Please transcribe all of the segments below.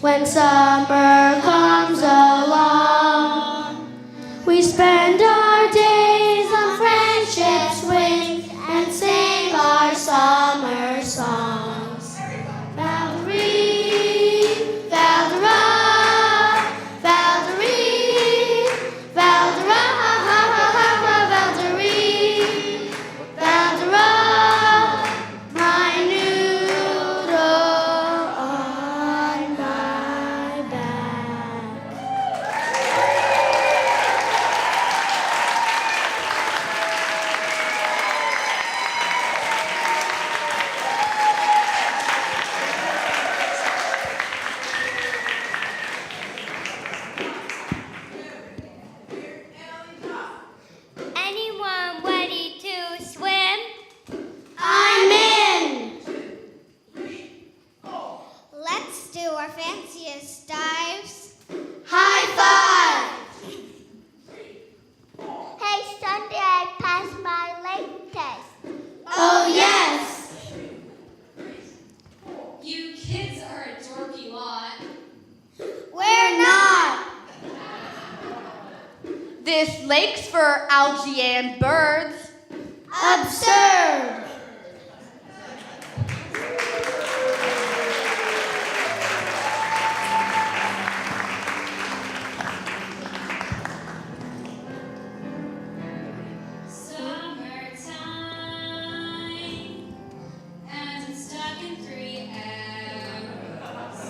When summer comes along, we spend our days on friendship's wings and sing our summer songs. Valerie, Valdera, Valerie, Valdera, Valerie, Valdera, my noodle on my back. Anyone ready to swim? I'm in! Let's do our fanciest dives. High five! Hey, Sunday I passed my lake test. Oh yes! You kids are a dorky lot. We're not! This lake's for algae and birds. Absurd! Summertime, and I'm stuck in 3 hours.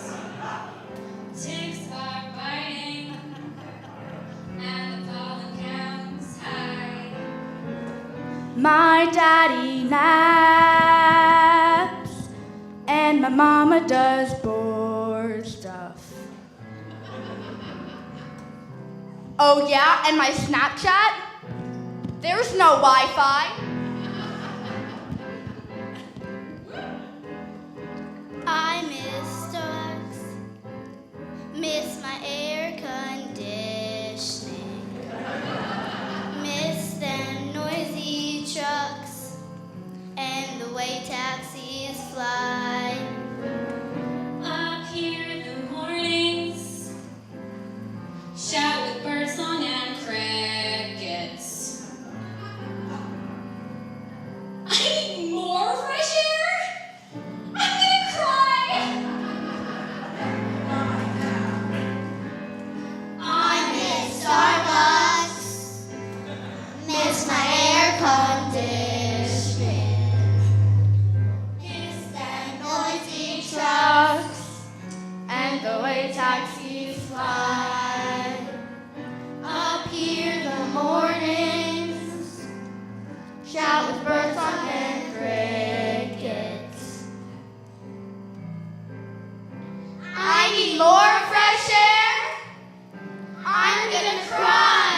Ticks are biting, and the pollen count's high. My daddy naps, and my mama does bored stuff. Oh yeah, and my Snapchat? There's no Wi-Fi. I miss Starbucks, miss my air conditioning, miss them noisy Shout with birdsong and crickets. I need more fresh air? I'm gonna cry! I miss Starbucks. Miss my air conditioning. Miss that noisy trucks And the way taxis fly. up here the mornings. Shout with birdsong and crickets. I need more fresh air. I'm gonna cry.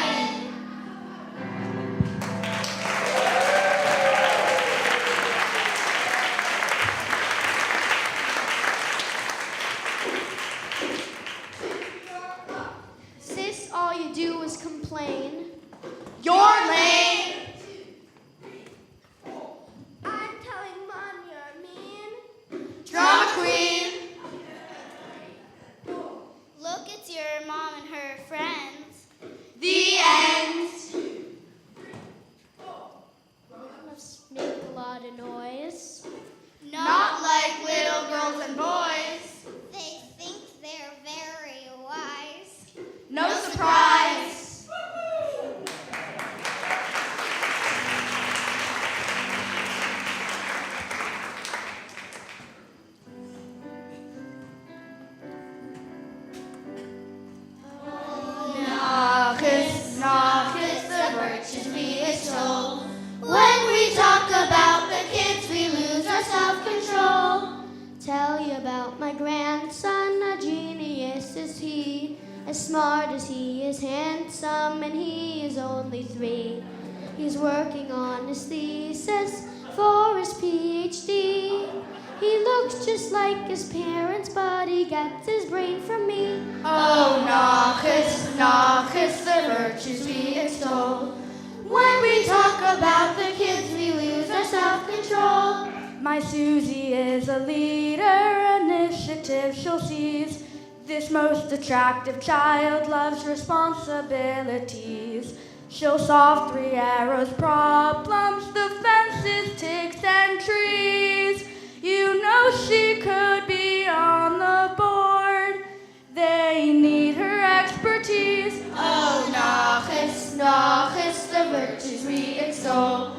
Sis, all you do is complain. You're lame. I'm telling Mom you're mean. Drama queen. Look, it's your mom and her friends. The end. Must make a lot of noise. Not like little girls and boys. They think they're very wise. No surprise. Nachis, the virtues we extol. When we talk about the kids, we lose our self-control. Tell you about my grandson, a genius is he. As smart as he is handsome, and he is only 3. He's working on his thesis for his PhD. He looks just like his parents, but he gets his brain from me. Oh, Nachis, the virtues we extol. When we talk about the kids, we lose our self-control. My Susie is a leader, initiative she'll seize. This most attractive child loves responsibilities. She'll solve 3 arrows problems, the fences, ticks, and trees. You know she could be on the board. They need her expertise. Oh, Nachis, the virtues we extol.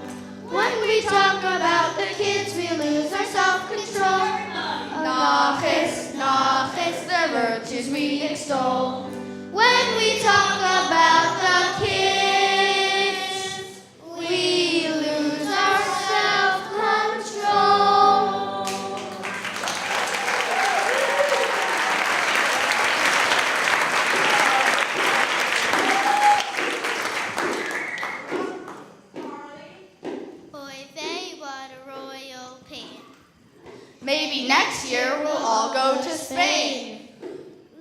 when we talk about the kids, we lose our self-control. Nachis, the virtues we extol. When we talk about the kids, we lose our self-control. Boy, they what a royal pain. Maybe next year we'll all go to Spain.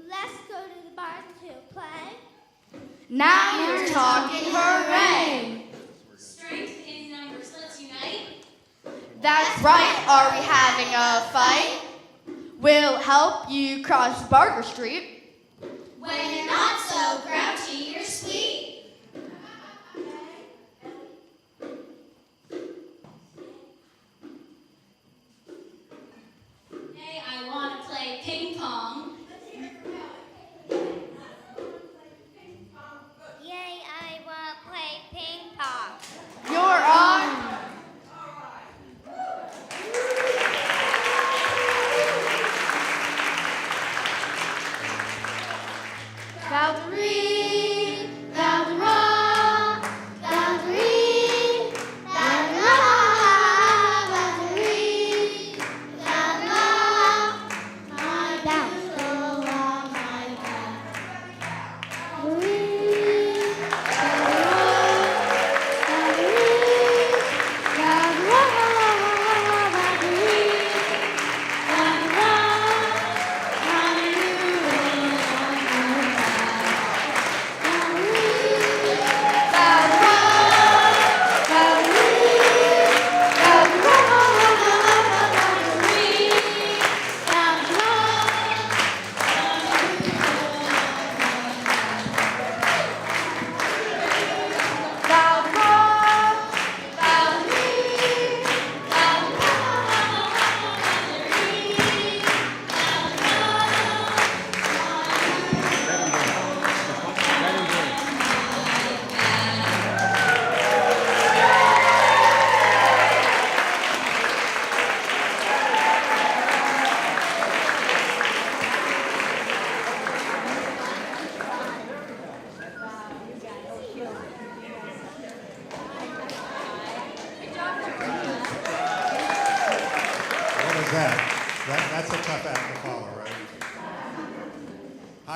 Let's go to the bar to play. Now you're talking, hooray! Strength in numbers, let's unite. That's right, are we having a fight? We'll help you cross Barker Street. When you're not so grouchy, you're sweet. Hey, I want to play ping pong. Yay, I want to play ping pong. You're on. Valkyrie.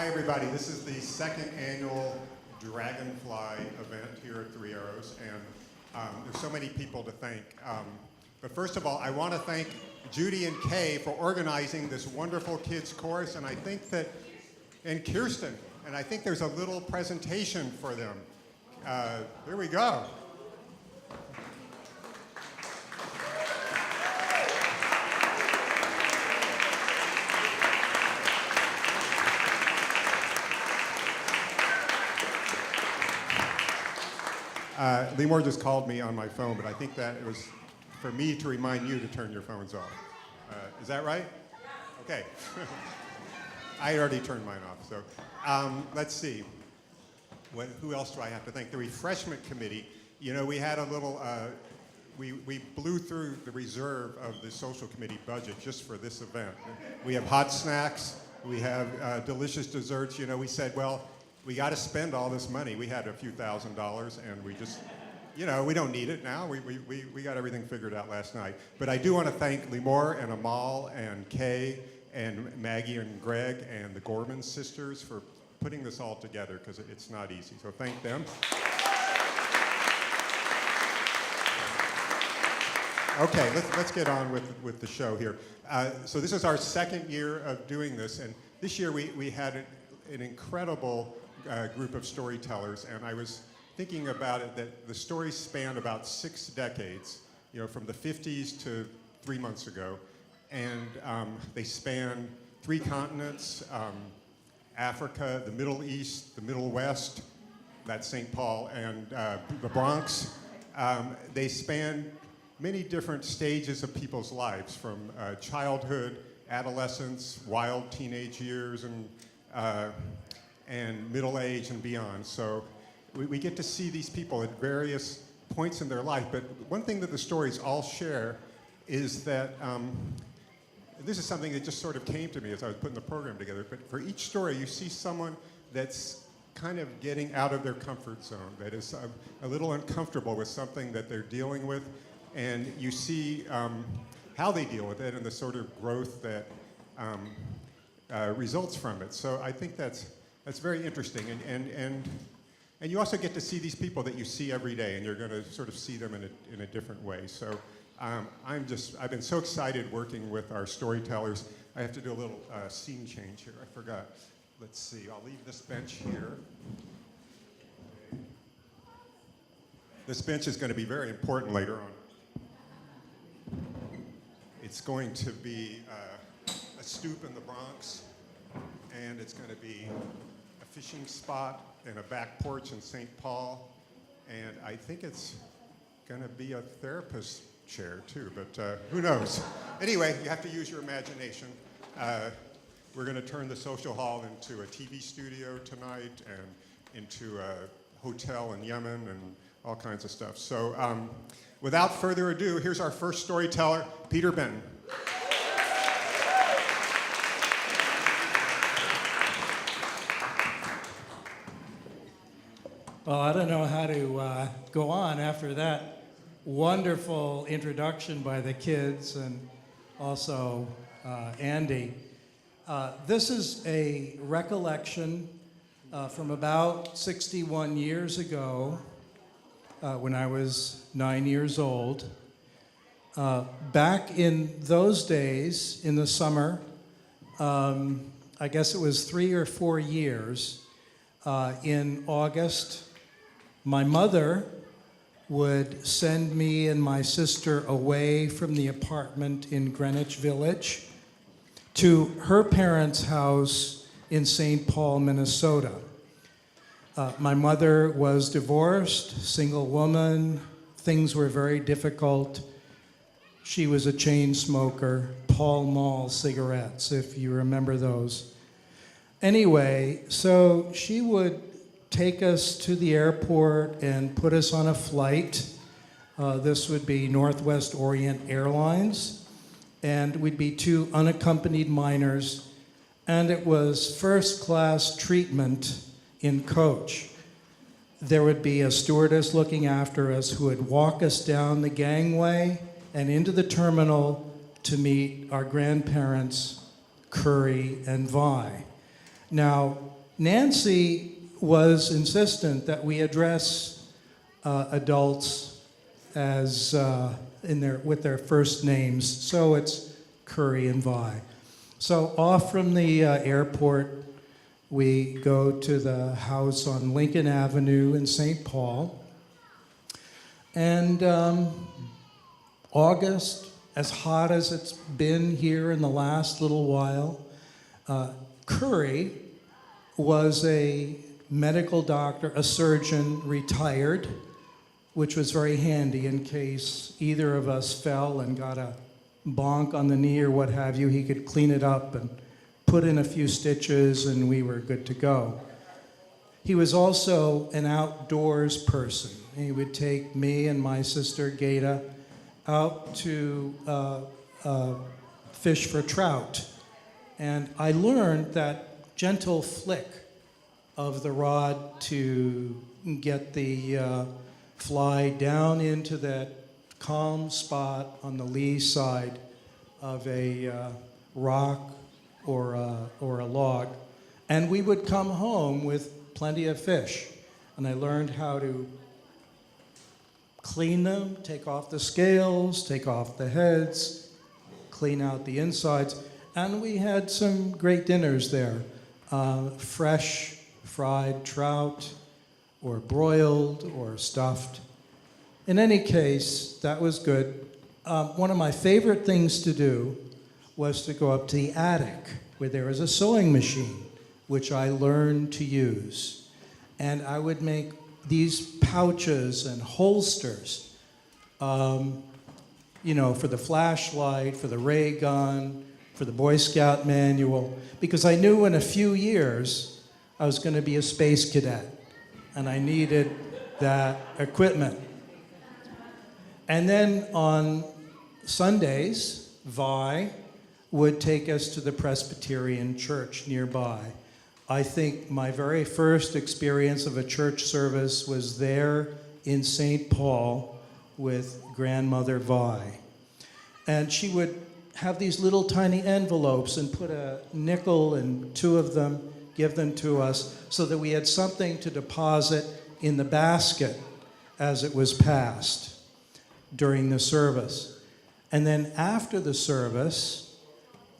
Hi, everybody. This is the second annual Dragonfly event here at Three Arrows, and there's so many people to thank. But first of all, I want to thank Judy and Kay for organizing this wonderful kids chorus, and I think that, and Kirsten, and I think there's a little presentation for them. Here we go. Lee Moore just called me on my phone, but I think that it was for me to remind you to turn your phones off. Is that right? Okay. I already turned mine off, so let's see. Who else do I have to thank? The refreshment committee. You know, we had a little, we blew through the reserve of the social committee budget just for this event. We have hot snacks, we have delicious desserts. You know, we said, well, we got to spend all this money. We had a few $1,000s, and we just, you know, we don't need it now. We got everything figured out last night. But I do want to thank Limor and Amal and Kay and Maggie and Greg and the Gorman sisters for putting this all together, because it's not easy. So thank them. Okay, let's get on with the show here. So this is our second year of doing this, and this year we had an incredible group of storytellers, and I was thinking about it that the stories span about 6 decades, you know, from the 50s to 3 months ago, and they span 3 continents, Africa, the Middle East, the Middle West, that's St. Paul, and the Bronx. They span many different stages of people's lives, from childhood, adolescence, wild teenage years, and middle age and beyond. So we get to see these people at various points in their life. But one thing that the stories all share is that, this is something that just sort of came to me as I was putting the program together, but for each story you see someone that's kind of getting out of their comfort zone, that is a little uncomfortable with something that they're dealing with, and you see how they deal with it and the sort of growth that results from it. So I think that's very interesting, and you also get to see these people that you see every day, and you're going to sort of see them in a different way. So I've been so excited working with our storytellers. I have to do a little scene change here. I forgot. Let's see. I'll leave this bench here. This bench is going to be very important later on. It's going to be a stoop in the Bronx, and it's going to be a fishing spot and a back porch in St. Paul, and I think it's going to be a therapist chair too, but who knows? Anyway, you have to use your imagination. We're going to turn the social hall into a TV studio tonight, and into a hotel in Yemen, and all kinds of stuff. So without further ado, here's our first storyteller, Peter Benton. Well, I don't know how to go on after that wonderful introduction by the kids and also Andy. This is a recollection from about 61 years ago when I was 9 years old. Back in those days, in the summer, I guess it was 3 or 4 years, in August, my mother would send me and my sister away from the apartment in Greenwich Village to her parents' house in St. Paul, Minnesota. My mother was divorced, single woman. Things were very difficult. She was a chain smoker, Pall Mall cigarettes, if you remember those. Anyway, so she would take us to the airport and put us on a flight. This would be Northwest Orient Airlines, and we'd be 2 unaccompanied minors, and it was first-class treatment in coach. There would be a stewardess looking after us who would walk us down the gangway and into the terminal to meet our grandparents, Curry and Vi. Now, Nancy was insistent that we address adults as with their first names, so it's Curry and Vi. So off from the airport, we go to the house on Lincoln Avenue in St. Paul. And August, as hot as it's been here in the last little while, Curry was a medical doctor, a surgeon, retired, which was very handy in case either of us fell and got a bonk on the knee or what have you. He could clean it up and put in a few stitches, and we were good to go. He was also an outdoors person. He would take me and my sister Gata out to fish for trout. And I learned that gentle flick of the rod to get the fly down into that calm spot on the lee side of a rock or a log. And we would come home with plenty of fish. And I learned how to clean them, take off the scales, take off the heads, clean out the insides. And we had some great dinners there. Fresh fried trout, or broiled, or stuffed. In any case, that was good. One of my favorite things to do was to go up to the attic, where there was a sewing machine, which I learned to use. And I would make these pouches and holsters, for the flashlight, for the ray gun, for the Boy Scout manual, because I knew in a few years I was going to be a space cadet, and I needed that equipment. And then on Sundays, Vi would take us to the Presbyterian church nearby. I think my very first experience of a church service was there in St. Paul with grandmother Vi. And she would have these little tiny envelopes and put a nickel in two of them, give them to us, so that we had something to deposit in the basket as it was passed during the service. And then after the service,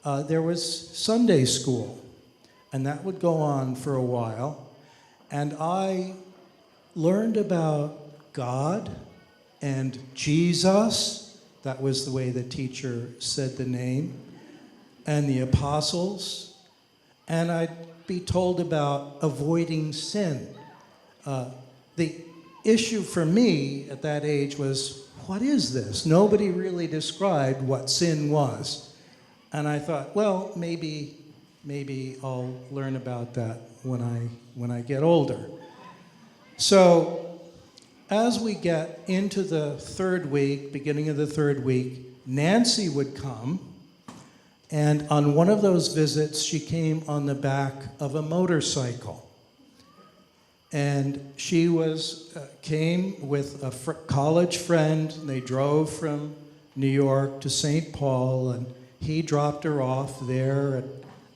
there was Sunday school. And that would go on for a while. And I learned about God and Jesus. That was the way the teacher said the name. And the apostles. And I'd be told about avoiding sin. The issue for me at that age was, what is this? Nobody really described what sin was. And I thought, well, maybe I'll learn about that when I get older. So as we get into the third week, beginning of the third week, Nancy would come, and on one of those visits, she came on the back of a motorcycle. And she came with a college friend. They drove from New York to St. Paul, and he dropped her off there at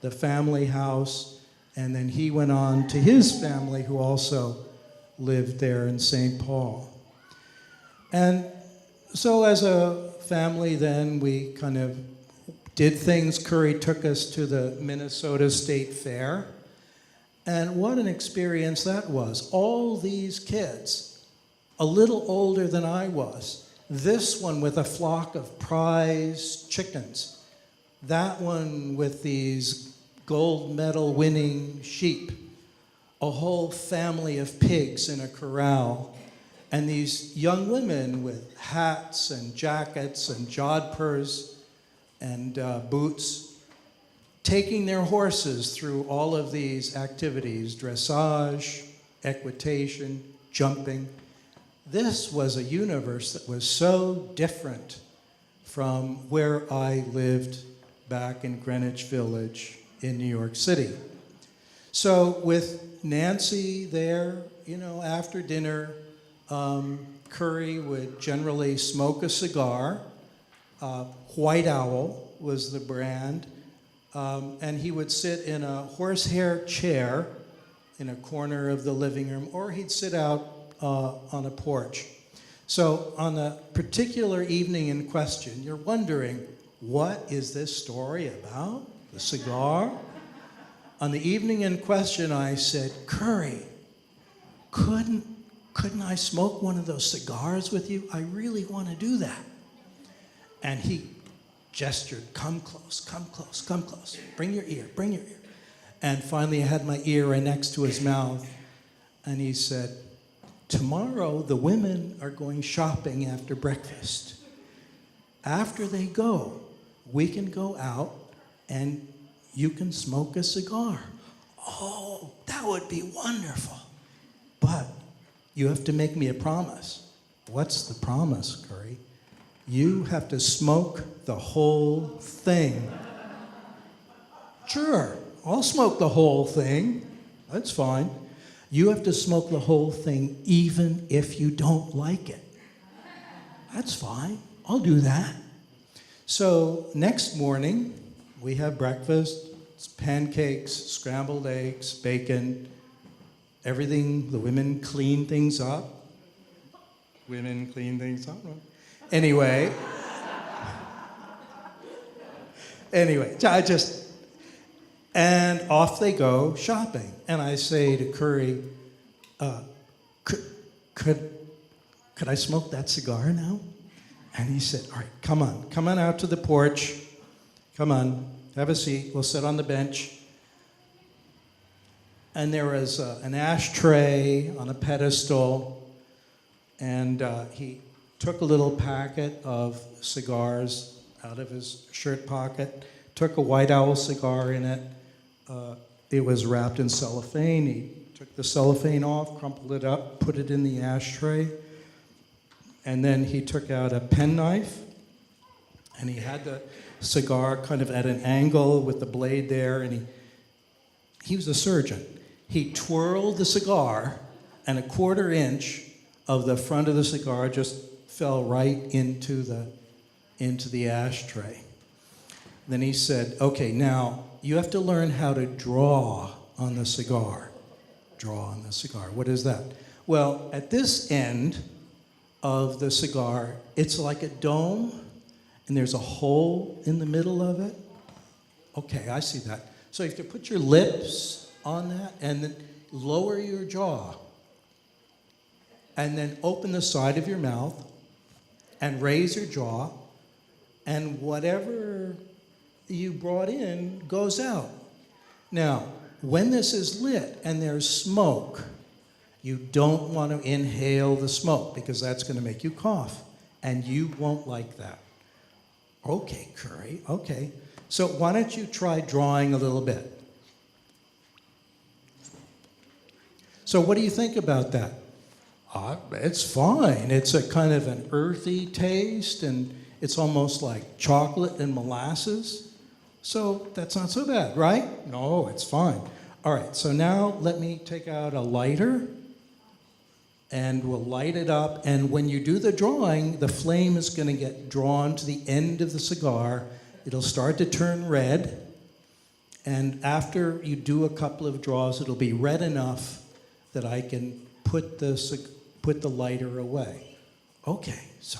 the family house, and then he went on to his family, who also lived there in St. Paul. And so as a family then, we kind of did things. Curry took us to the Minnesota State Fair, and what an experience that was. All these kids, a little older than I was, this one with a flock of prize chickens, that one with these gold medal winning sheep, a whole family of pigs in a corral, and these young women with hats and jackets and jodhpurs and boots, taking their horses through all of these activities, dressage, equitation, jumping. This was a universe that was so different from where I lived back in Greenwich Village in New York City. So with Nancy there, after dinner, Curry would generally smoke a cigar. White Owl was the brand. And he would sit in a horsehair chair in a corner of the living room, or he'd sit out on a porch. So on the particular evening in question, you're wondering, what is this story about? The cigar? On the evening in question, I said, Curry, couldn't I smoke one of those cigars with you? I really want to do that. And he gestured, come close, come close, come close. Bring your ear, bring your ear. And finally I had my ear right next to his mouth. And he said, tomorrow the women are going shopping after breakfast. After they go, we can go out and you can smoke a cigar. Oh, that would be wonderful. But you have to make me a promise. What's the promise, Curry? You have to smoke the whole thing. Sure, I'll smoke the whole thing. That's fine. You have to smoke the whole thing even if you don't like it. That's fine. I'll do that. So next morning, we have breakfast. It's pancakes, scrambled eggs, bacon, everything. The women clean things up. Women clean things up. Anyway, and off they go shopping. And I say to Curry, could I smoke that cigar now? And he said, all right, come on out to the porch. Come on, have a seat. We'll sit on the bench. And there was an ashtray on a pedestal. And he took a little packet of cigars out of his shirt pocket, took a White Owl cigar in it. It was wrapped in cellophane. He took the cellophane off, crumpled it up, put it in the ashtray. And then he took out a penknife, and he had the cigar kind of at an angle with the blade there, and he was a surgeon. He twirled the cigar, and a 1/4 inch of the front of the cigar just fell right into the ashtray. Then he said, okay, now you have to learn how to draw on the cigar. Draw on the cigar. What is that? Well, at this end of the cigar, it's like a dome, and there's a hole in the middle of it. Okay, I see that. So you have to put your lips on that, and then lower your jaw, and then open the side of your mouth, and raise your jaw, and whatever you brought in goes out. Now, when this is lit and there's smoke, you don't want to inhale the smoke because that's going to make you cough, and you won't like that. Okay, Curry, okay. So why don't you try drawing a little bit? So what do you think about that? It's fine. It's a kind of an earthy taste, and it's almost like chocolate and molasses. So that's not so bad, right? No, it's fine. All right, so now let me take out a lighter, and we'll light it up. And when you do the drawing, the flame is going to get drawn to the end of the cigar. It'll start to turn red. And after you do a couple of draws, it'll be red enough that I can put the lighter away. Okay, so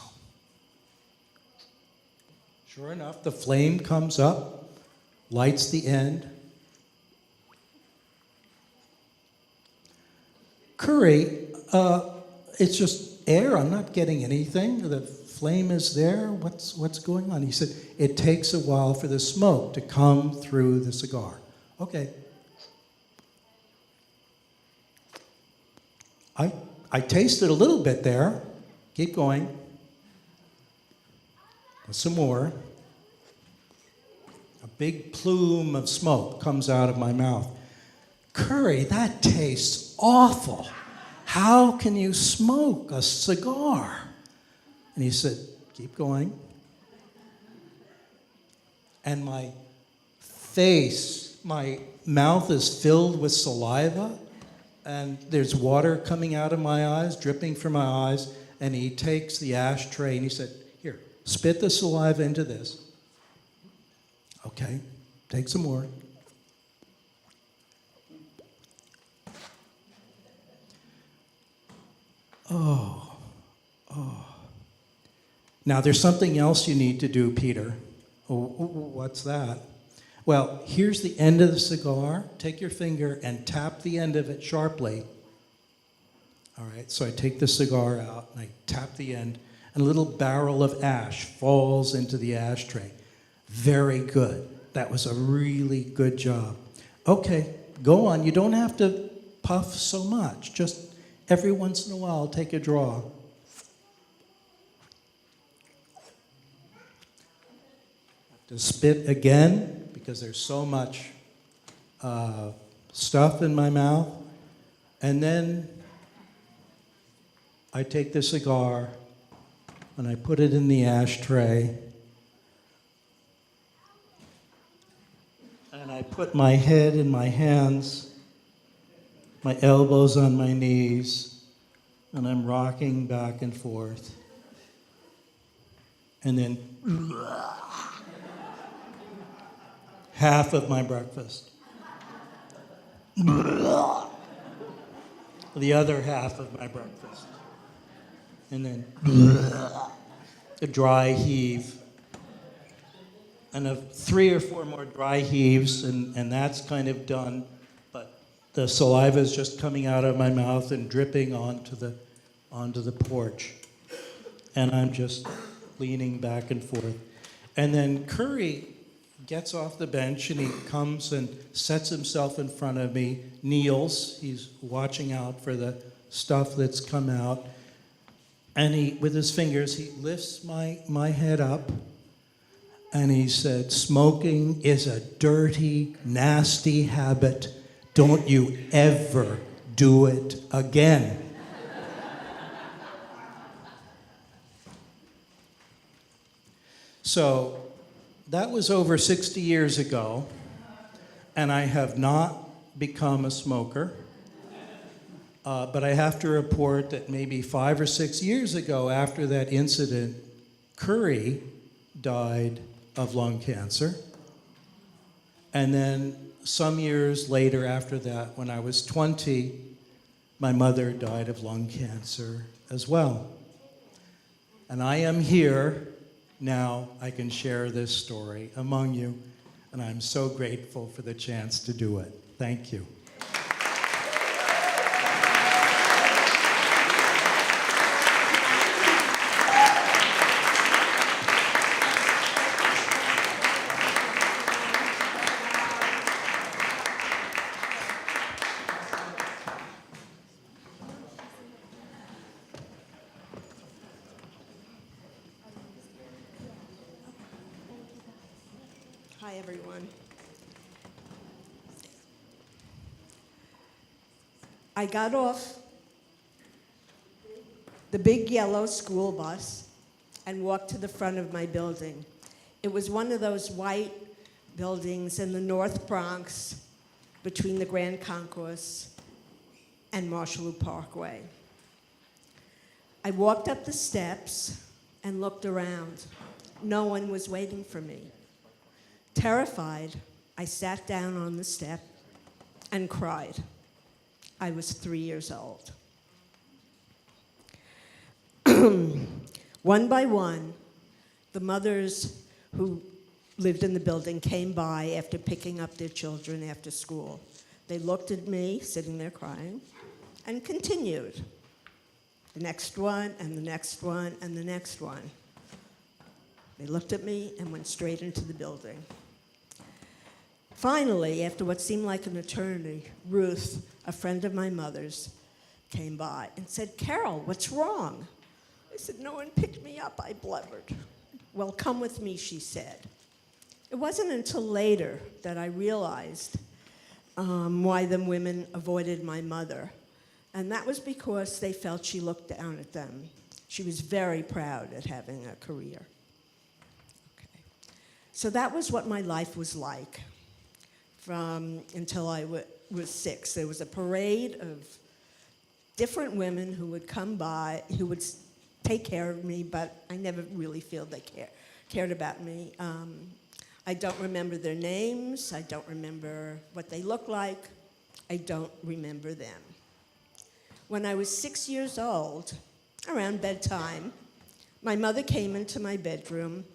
sure enough, the flame comes up, lights the end. Curry, it's just air. I'm not getting anything. The flame is there. What's going on? He said, it takes a while for the smoke to come through the cigar. Okay. I tasted a little bit there. Keep going. Some more. A big plume of smoke comes out of my mouth. Curry, that tastes awful. How can you smoke a cigar? And he said, keep going. And my mouth is filled with saliva, and there's water coming out of my eyes, dripping from my eyes, and he takes the ashtray and he said, here, spit the saliva into this. Okay, take some more. Oh, oh. Now, there's something else you need to do, Peter. Oh, what's that? Well, here's the end of the cigar. Take your finger and tap the end of it sharply. All right, so I take the cigar out and I tap the end, and a little barrel of ash falls into the ashtray. Very good. That was a really good job. Okay, go on. You don't have to puff so much. Just every once in a while, take a draw. To spit again because there's so much stuff in my mouth. And then I take the cigar and I put it in the ashtray. And I put my head in my hands, my elbows on my knees, and I'm rocking back and forth. And then half of my breakfast. The other half of my breakfast. And then a dry heave. And 3 or 4 more dry heaves, and that's kind of done. But the saliva is just coming out of my mouth and dripping onto the porch. And I'm just leaning back and forth. And then Curry gets off the bench and he comes and sets himself in front of me, kneels. He's watching out for the stuff that's come out. And he, with his fingers, he lifts my head up. And he said, "Smoking is a dirty, nasty habit. Don't you ever do it again." So that was over 60 years ago, and I have not become a smoker. But I have to report that maybe 5 or 6 years ago, after that incident, Curry died of lung cancer. And then some years later after that, when I was 20, my mother died of lung cancer as well. And I am here now. I can share this story among you, and I'm so grateful for the chance to do it. Thank you. Hi, everyone. I got off the big yellow school bus and walked to the front of my building. It was one of those white buildings in the North Bronx between the Grand Concourse and Marshallou Parkway. I walked up the steps and looked around. No one was waiting for me. Terrified, I sat down on the step and cried. I was 3 years old. One by one, the mothers who lived in the building came by after picking up their children after school. They looked at me, sitting there crying, and continued. The next one, and the next one, and the next one. They looked at me and went straight into the building. Finally, after what seemed like an eternity, Ruth, a friend of my mother's, came by and said, "Carol, what's wrong?" I said, "No one picked me up," I blubbered. "Well, come with me," she said. It wasn't until later that I realized why the women avoided my mother. And that was because they felt she looked down at them. She was very proud at having a career. Okay. So that was what my life was like until I was 6. There was a parade of different women who would come by, who would take care of me, but I never really feel they cared about me. I don't remember their names. I don't remember what they looked like. I don't remember them. When I was 6 years old, around bedtime, my mother came into my bedroom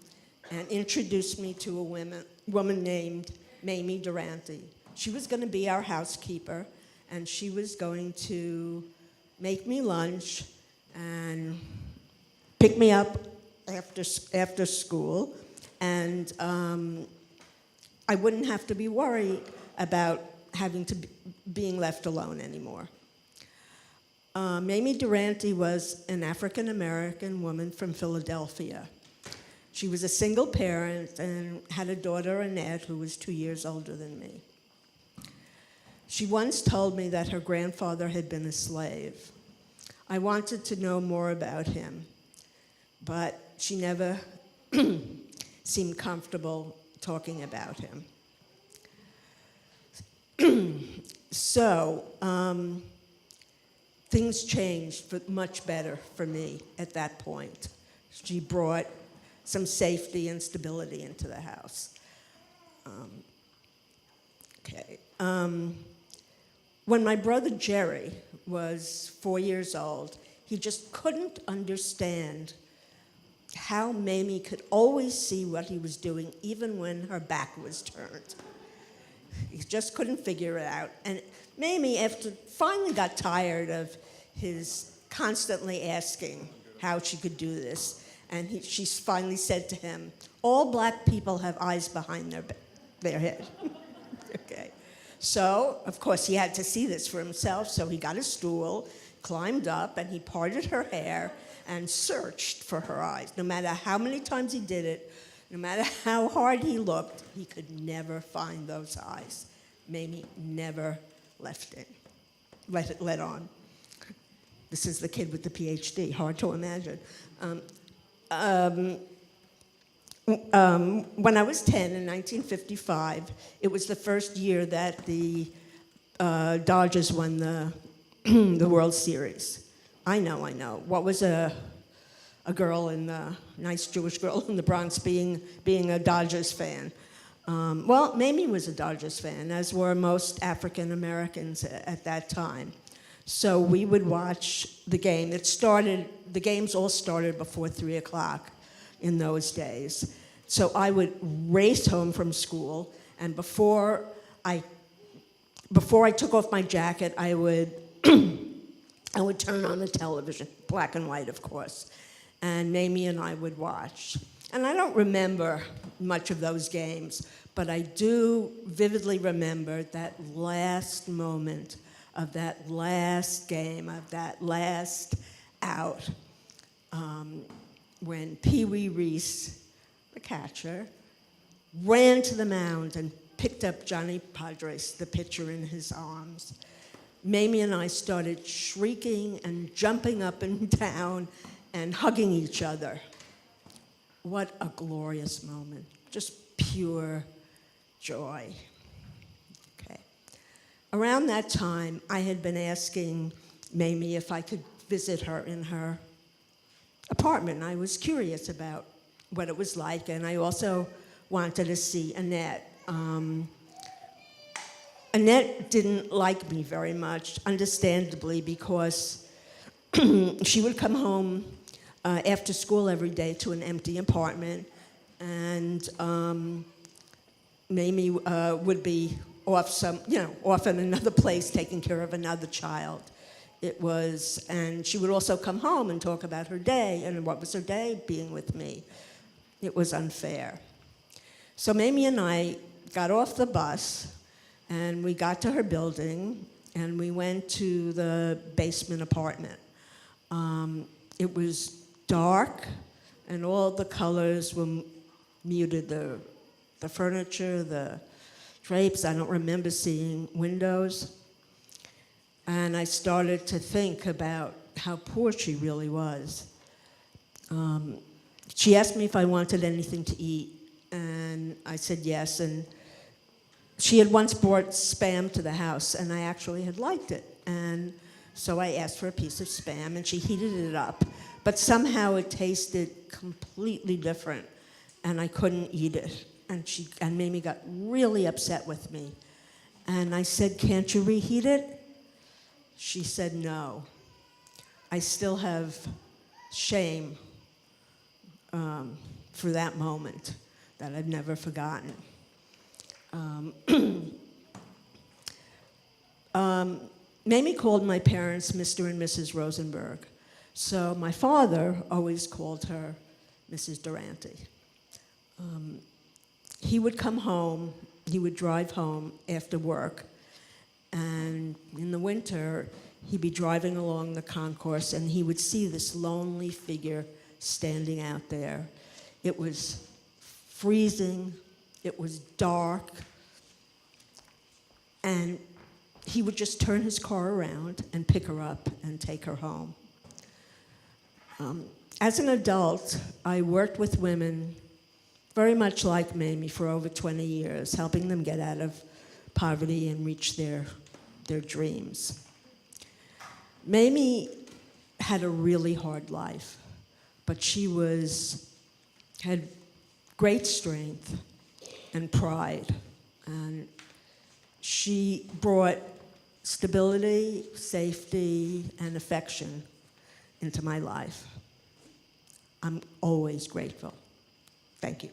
and introduced me to a woman named Mamie Durante. She was going to be our housekeeper, and she was going to make me lunch and pick me up after school, and I wouldn't have to be worried about being left alone anymore. Mamie Durante was an African-American woman from Philadelphia. She was a single parent and had a daughter, Annette, who was 2 years older than me. She once told me that her grandfather had been a slave. I wanted to know more about him, but she never seemed comfortable talking about him. So, things changed for much better for me at that point. She brought some safety and stability into the house. When my brother Jerry was 4 years old, he just couldn't understand how Mamie could always see what he was doing even when her back was turned. He just couldn't figure it out. And Mamie, finally got tired of his constantly asking how she could do this. And she finally said to him, "All black people have eyes behind their head." Okay. So, of course, he had to see this for himself, so he got a stool, climbed up, and he parted her hair and searched for her eyes. No matter how many times he did it, no matter how hard he looked, he could never find those eyes. Mamie never let on. This is the kid with the PhD, hard to imagine. When I was 10 in 1955, it was the first year that the Dodgers won the World Series. I know. What was a nice Jewish girl in the Bronx being a Dodgers fan? Well, Mamie was a Dodgers fan, as were most African Americans at that time. So we would watch the game. The games all started before 3 o'clock in those days. So I would race home from school, and before I took off my jacket, I would turn on the television, black and white, of course, and Mamie and I would watch. And I don't remember much of those games, but I do vividly remember that last moment of that last game, of that last out, when Pee Wee Reese, the catcher, ran to the mound and picked up Johnny Padres, the pitcher, in his arms. Mamie and I started shrieking and jumping up and down and hugging each other. What a glorious moment, just pure joy. Okay. Around that time, I had been asking Mamie if I could visit her in her apartment. I was curious about what it was like, and I also wanted to see Annette. Annette didn't like me very much, understandably, because she would come home after school every day to an empty apartment, and Mamie would be off in another place taking care of another child. And she would also come home and talk about her day, and what was her day being with me. It was unfair. So Mamie and I got off the bus, and we got to her building, and we went to the basement apartment. It was dark, and all the colors were muted. The furniture, the drapes, I don't remember seeing windows. And I started to think about how poor she really was. She asked me if I wanted anything to eat, and I said yes. And she had once brought Spam to the house, and I actually had liked it. And so I asked for a piece of Spam, and she heated it up. But somehow it tasted completely different, and I couldn't eat it. And Mamie got really upset with me. And I said, "Can't you reheat it?" She said no. I still have shame for that moment that I've never forgotten. Mamie called my parents Mr. and Mrs. Rosenberg. So my father always called her Mrs. Durante. He would come home, he would drive home after work, and in the winter, he'd be driving along the concourse and he would see this lonely figure standing out there. It was freezing, it was dark, and he would just turn his car around and pick her up and take her home. As an adult, I worked with women very much like Mamie for over 20 years, helping them get out of poverty and reach their dreams. Mamie had a really hard life, but she had great strength and pride, and she brought stability, safety, and affection into my life. I'm always grateful. Thank you.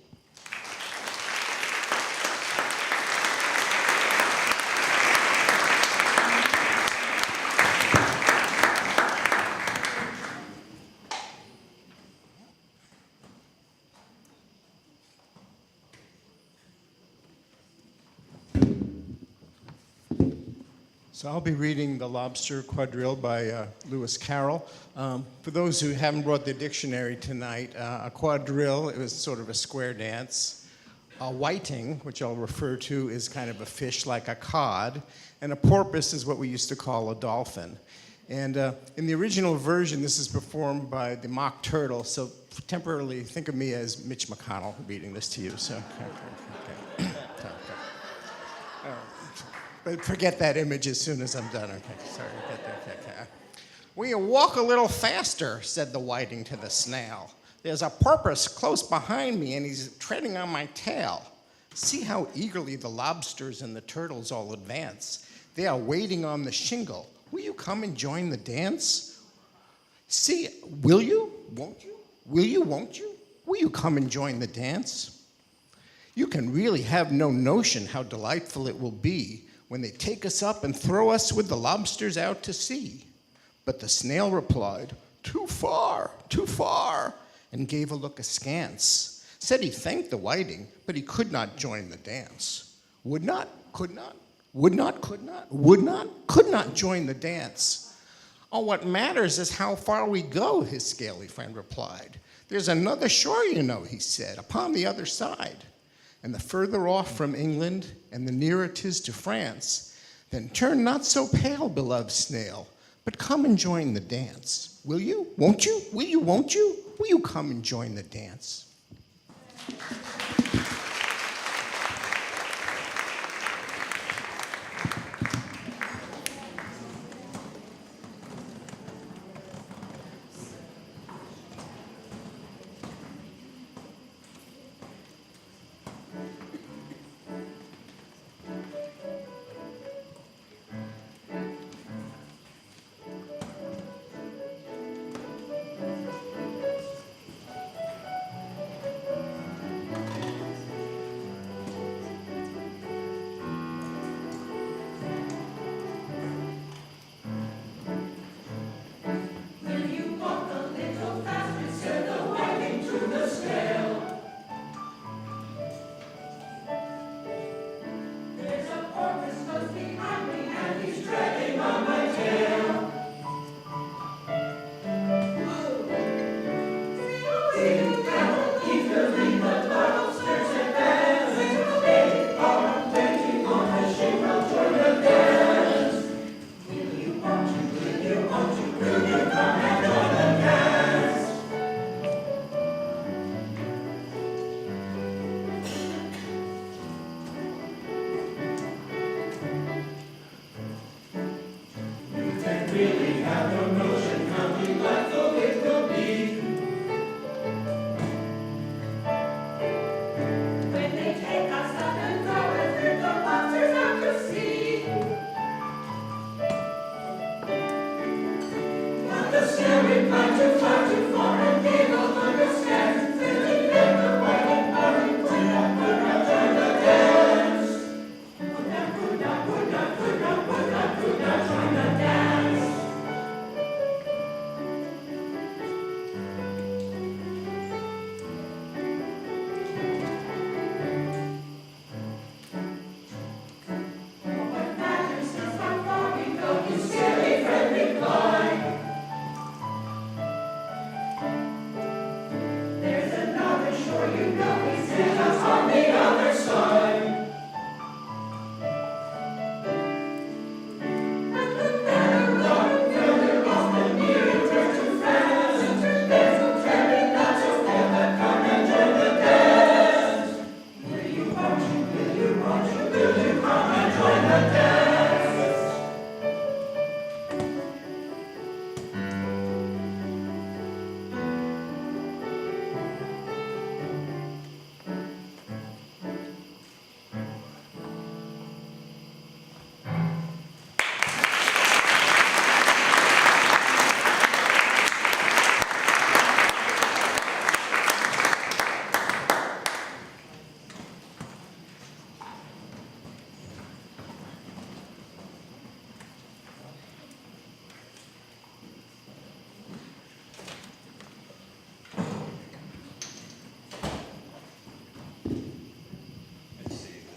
So I'll be reading The Lobster Quadrille by Lewis Carroll. For those who haven't brought the dictionary tonight, a quadrille is sort of a square dance. A whiting, which I'll refer to, is kind of a fish like a cod, and a porpoise is what we used to call a dolphin. And in the original version, this is performed by the Mock Turtle, so temporarily think of me as Mitch McConnell reading this to you. So. Okay. But forget that image as soon as I'm done. Okay, sorry. Okay. Will you walk a little faster, said the whiting to the snail. There's a porpoise close behind me, and he's treading on my tail. See how eagerly the lobsters and the turtles all advance. They are waiting on the shingle. Will you come and join the dance? See, will you? Won't you? Will you? Won't you? Will you come and join the dance? You can really have no notion how delightful it will be when they take us up and throw us with the lobsters out to sea. But the snail replied, too far, and gave a look askance. Said he thanked the whiting, but he could not join the dance. Would not, could not, would not, could not, would not, could not join the dance. Oh, what matters is how far we go, his scaly friend replied. There's another shore, you know, he said, upon the other side. And the further off from England, and the nearer 'tis to France, then turn not so pale, beloved snail, but come and join the dance. Will you? Won't you? Will you? Won't you? Will you come and join the dance?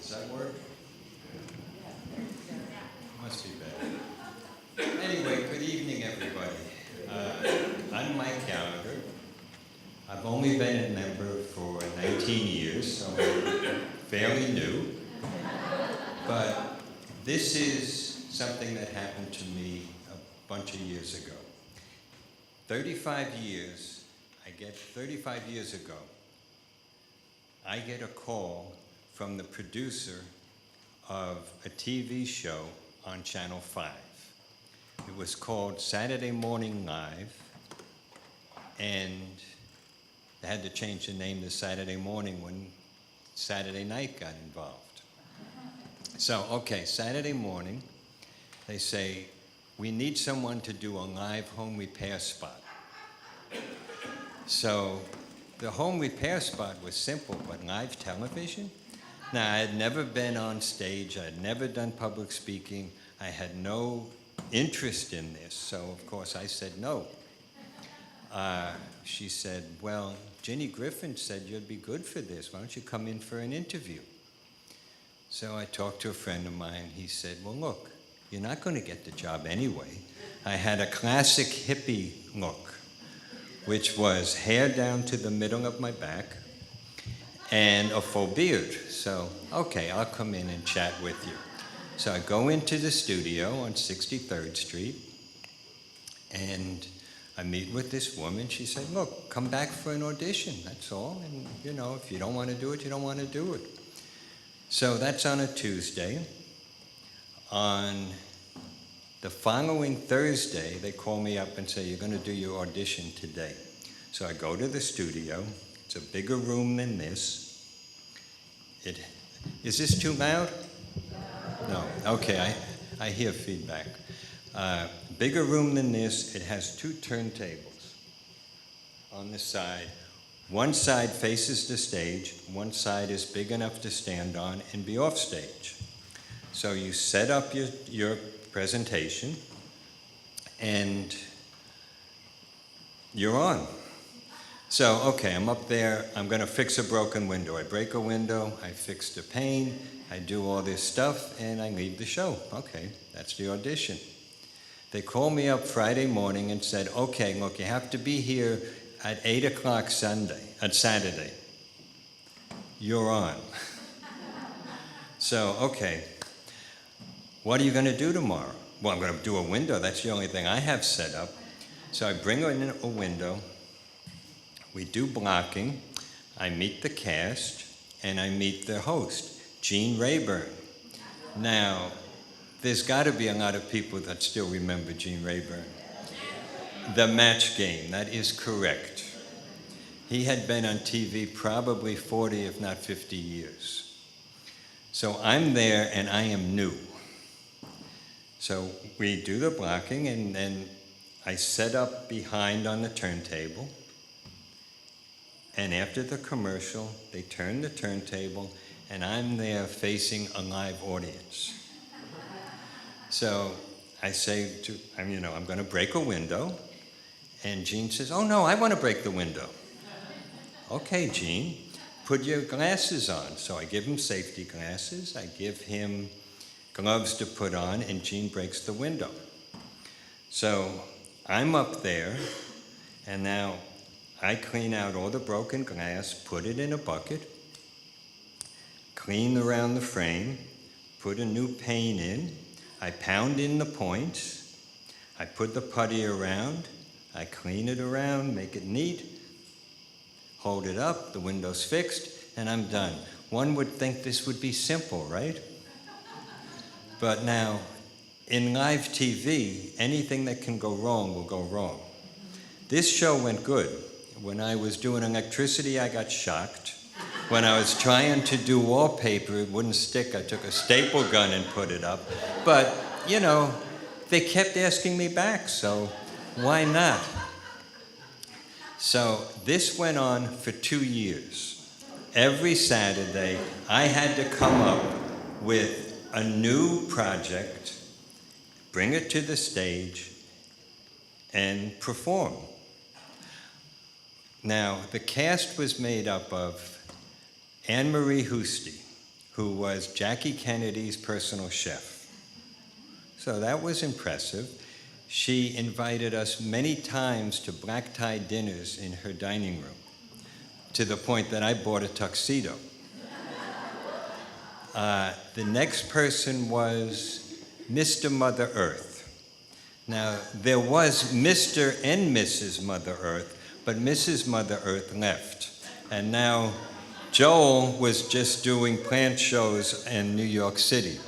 Does that work? Must be better. Anyway, good evening, everybody. I'm Mike Gallagher. I've only been a member for 19 years, so I'm fairly new. But this is something that happened to me a bunch of years ago. 35 years ago, I get a call from the producer of a TV show on Channel 5. It was called Saturday Morning Live, and they had to change the name to Saturday Morning when Saturday Night got involved. So, okay, Saturday morning, they say, we need someone to do a live home repair spot. So the home repair spot was simple, but live television? Now, I had never been on stage, I had never done public speaking, I had no interest in this, so of course I said no. She said, well, Ginny Griffin said you'd be good for this, why don't you come in for an interview? So I talked to a friend of mine, he said, well look, you're not going to get the job anyway. I had a classic hippie look, which was hair down to the middle of my back, and a full beard. So, okay, I'll come in and chat with you. So I go into the studio on 63rd Street, and I meet with this woman. She said, look, come back for an audition, that's all. And, you know, if you don't want to do it, you don't want to do it. So that's on a Tuesday. On the following Thursday, they call me up and say, you're going to do your audition today. So I go to the studio. It's a bigger room than this. Is this too loud? No. Okay, I hear feedback. Bigger room than this. It has 2 turntables on the side. One side faces the stage. One side is big enough to stand on and be off stage. So you set up your presentation, and you're on. So, okay, I'm up there, I'm gonna fix a broken window. I break a window, I fix the pane, I do all this stuff, and I leave the show. Okay, that's the audition. They called me up Friday morning and said, okay, look, you have to be here at 8 o'clock Saturday. You're on. So, okay, what are you gonna do tomorrow? Well, I'm gonna do a window, that's the only thing I have set up. So I bring in a window, we do blocking, I meet the cast, and I meet the host, Gene Rayburn. Now, there's gotta be a lot of people that still remember Gene Rayburn. The Match Game, that is correct. He had been on TV probably 40, if not 50 years. So I'm there and I am new. So we do the blocking, and then I set up behind on the turntable. And after the commercial, they turn the turntable, and I'm there facing a live audience. So I say I'm gonna break a window, and Gene says, oh no, I wanna break the window. Okay, Gene, put your glasses on. So I give him safety glasses, I give him gloves to put on, and Gene breaks the window. So I'm up there, and now I clean out all the broken glass, put it in a bucket, clean around the frame, put a new pane in, I pound in the points, I put the putty around, I clean it around, make it neat, hold it up, the window's fixed, and I'm done. One would think this would be simple, right? But now, in live TV, anything that can go wrong will go wrong. This show went good. When I was doing electricity, I got shocked. When I was trying to do wallpaper, it wouldn't stick. I took a staple gun and put it up. But, you know, they kept asking me back, so why not? So this went on for 2 years. Every Saturday, I had to come up with a new project, bring it to the stage, and perform. Now, the cast was made up of Anne Marie Hoosty, who was Jackie Kennedy's personal chef. So that was impressive. She invited us many times to black tie dinners in her dining room, to the point that I bought a tuxedo. The next person was Mr. Mother Earth. Now, there was Mr. and Mrs. Mother Earth, but Mrs. Mother Earth left. And now Joel was just doing plant shows in New York City.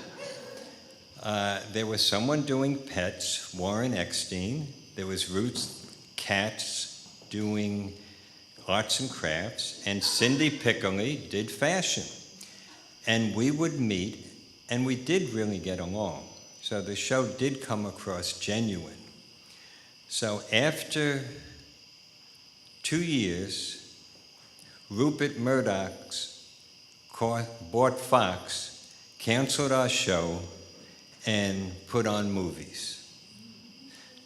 There was someone doing pets, Warren Eckstein. There was Ruth Katz doing arts and crafts, and Cindy Piccoli did fashion. And we would meet, and we did really get along. So the show did come across genuine. So after 2 years, Rupert Murdoch bought Fox, canceled our show, and put on movies.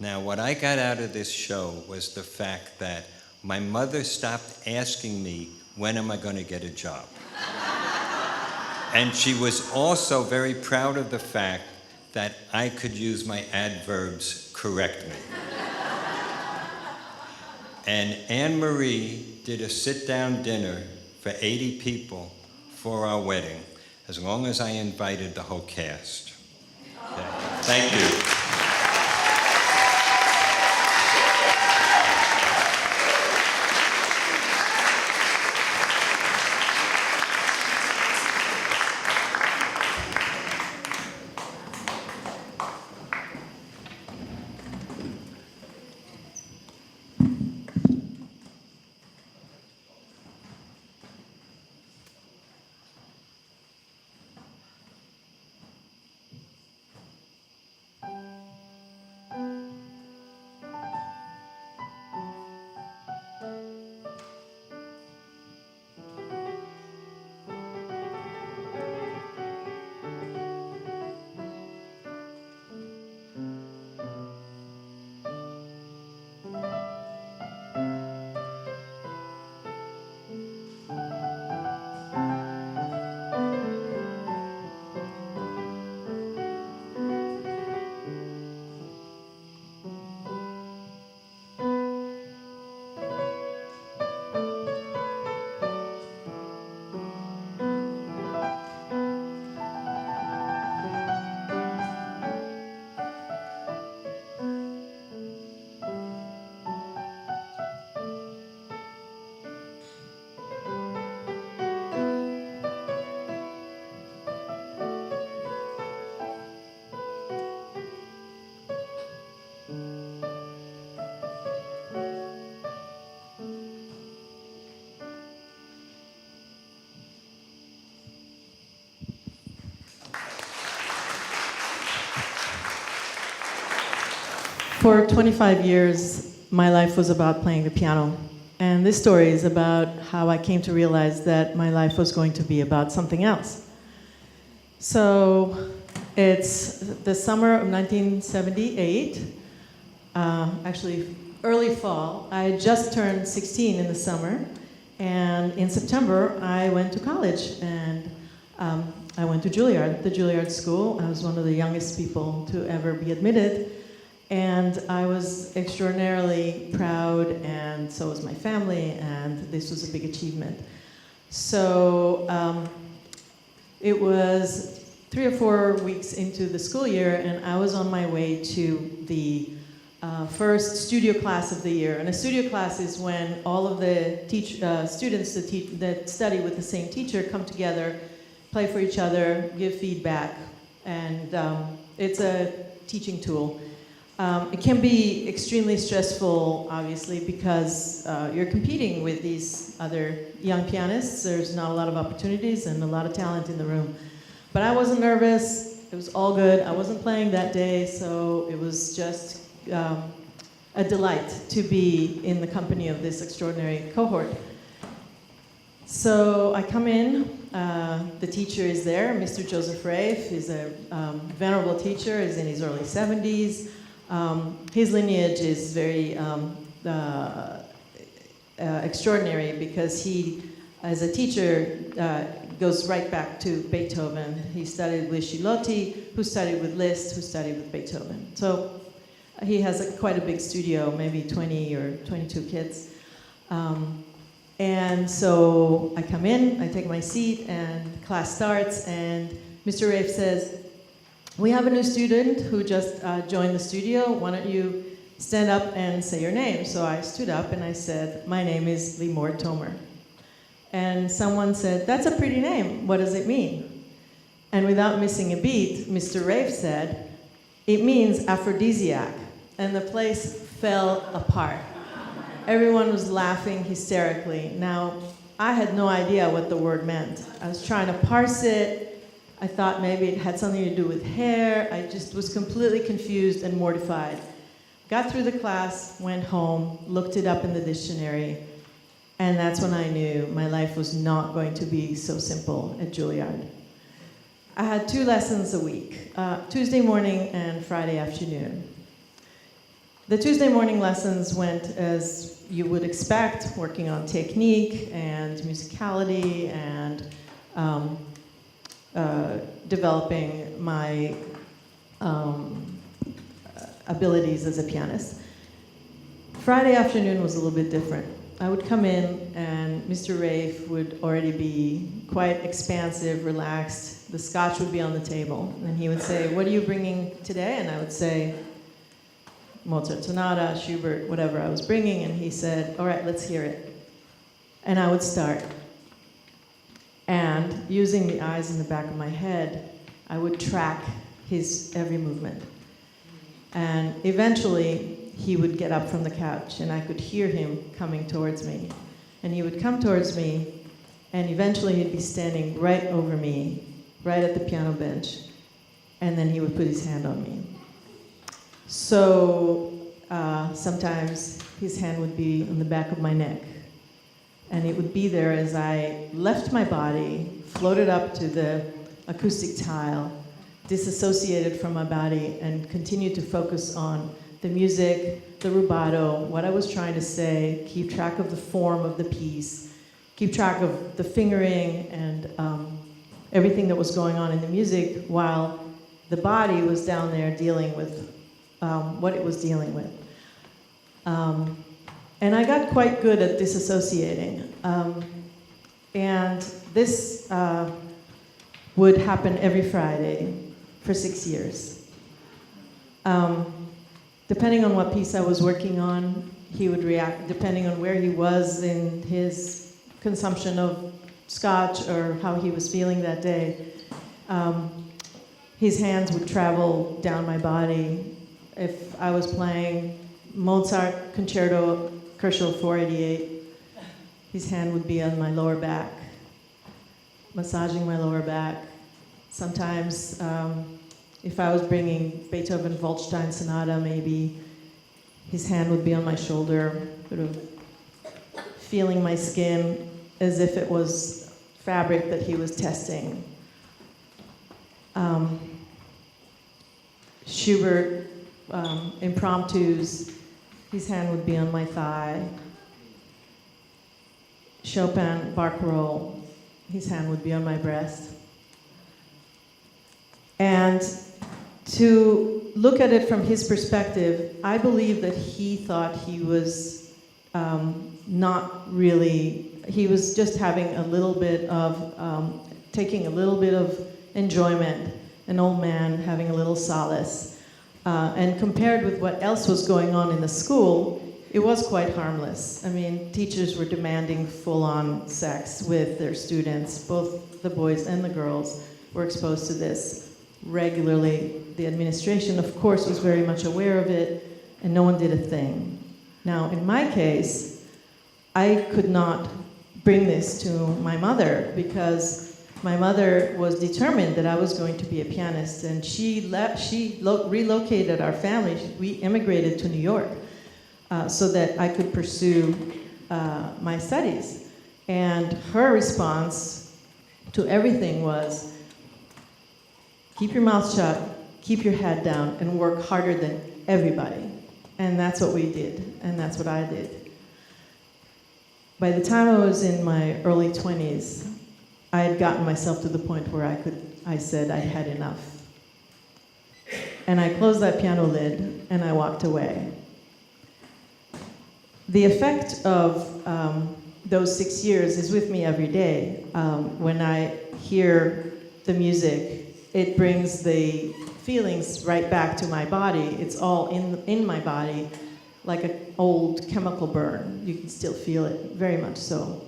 Now, what I got out of this show was the fact that my mother stopped asking me, when am I going to get a job? And she was also very proud of the fact that I could use my adverbs correctly. And Anne Marie did a sit-down dinner for 80 people for our wedding, as long as I invited the whole cast. Okay. Thank you. For 25 years, my life was about playing the piano. And this story is about how I came to realize that my life was going to be about something else. So it's the summer of 1978, actually early fall. I had just turned 16 in the summer, and in September I went to college, and I went to Juilliard, the Juilliard School. I was one of the youngest people to ever be admitted. And I was extraordinarily proud, and so was my family, and this was a big achievement. So it was 3 or 4 weeks into the school year, and I was on my way to the first studio class of the year. And a studio class is when all of the students that study with the same teacher come together, play for each other, give feedback, and it's a teaching tool. It can be extremely stressful, obviously, because you're competing with these other young pianists. There's not a lot of opportunities and a lot of talent in the room. But I wasn't nervous. It was all good. I wasn't playing that day, so it was just a delight to be in the company of this extraordinary cohort. So I come in. The teacher is there, Mr. Joseph Rafe. He's a venerable teacher. He's in his early 70s. His lineage is very extraordinary because he, as a teacher, goes right back to Beethoven. He studied with Schilotti, who studied with Liszt, who studied with Beethoven. So he has quite a big studio, maybe 20 or 22 kids. And so I come in, I take my seat, and class starts, and Mr. Rafe says, "We have a new student who just joined the studio. Why don't you stand up and say your name?" So I stood up and I said, "My name is Limor Tomer." And someone said, "That's a pretty name. What does it mean?" And without missing a beat, Mr. Rafe said, "It means aphrodisiac." And the place fell apart. Everyone was laughing hysterically. Now, I had no idea what the word meant. I was trying to parse it. I thought maybe it had something to do with hair. I just was completely confused and mortified. Got through the class, went home, looked it up in the dictionary, and that's when I knew my life was not going to be so simple at Juilliard. I had 2 lessons a week, Tuesday morning and Friday afternoon. The Tuesday morning lessons went as you would expect, working on technique and musicality and developing my abilities as a pianist. Friday afternoon was a little bit different. I would come in and Mr. Rafe would already be quite expansive, relaxed. The scotch would be on the table. And he would say, "What are you bringing today?" And I would say, Mozart Sonata, Schubert, whatever I was bringing. And he said, "All right, let's hear it." And I would start. And using the eyes in the back of my head, I would track his every movement. And eventually, he would get up from the couch, and I could hear him coming towards me. And he would come towards me, and eventually he'd be standing right over me, right at the piano bench, and then he would put his hand on me. So sometimes his hand would be on the back of my neck, and it would be there as I left my body, floated up to the acoustic tile, disassociated from my body, and continued to focus on the music, the rubato, what I was trying to say, keep track of the form of the piece, keep track of the fingering and everything that was going on in the music while the body was down there dealing with what it was dealing with. And I got quite good at disassociating. And this would happen every Friday for 6 years. Depending on what piece I was working on, he would react, depending on where he was in his consumption of scotch or how he was feeling that day. His hands would travel down my body. If I was playing Mozart Concerto, Kerschel 488, his hand would be on my lower back, massaging my lower back. Sometimes, if I was bringing Beethoven Waldstein Sonata, maybe his hand would be on my shoulder, sort of feeling my skin as if it was fabric that he was testing. Schubert, impromptus, his hand would be on my thigh. Chopin, Barcarolle, his hand would be on my breast. And to look at it from his perspective, I believe that he thought he was not really, he was just having a little bit of, taking a little bit of enjoyment, an old man having a little solace. And compared with what else was going on in the school, it was quite harmless. I mean, teachers were demanding full-on sex with their students. Both the boys and the girls were exposed to this regularly. The administration, of course, was very much aware of it, and no one did a thing. Now, in my case, I could not bring this to my mother because my mother was determined that I was going to be a pianist, and she relocated our family. We immigrated to New York so that I could pursue my studies. And her response to everything was, keep your mouth shut, keep your head down, and work harder than everybody. And that's what we did, and that's what I did. By the time I was in my early 20s, I had gotten myself to the point where I said I'd had enough. And I closed that piano lid, and I walked away. The effect of those 6 years is with me every day. When I hear the music, it brings the feelings right back to my body. It's all in my body, like an old chemical burn. You can still feel it, very much so.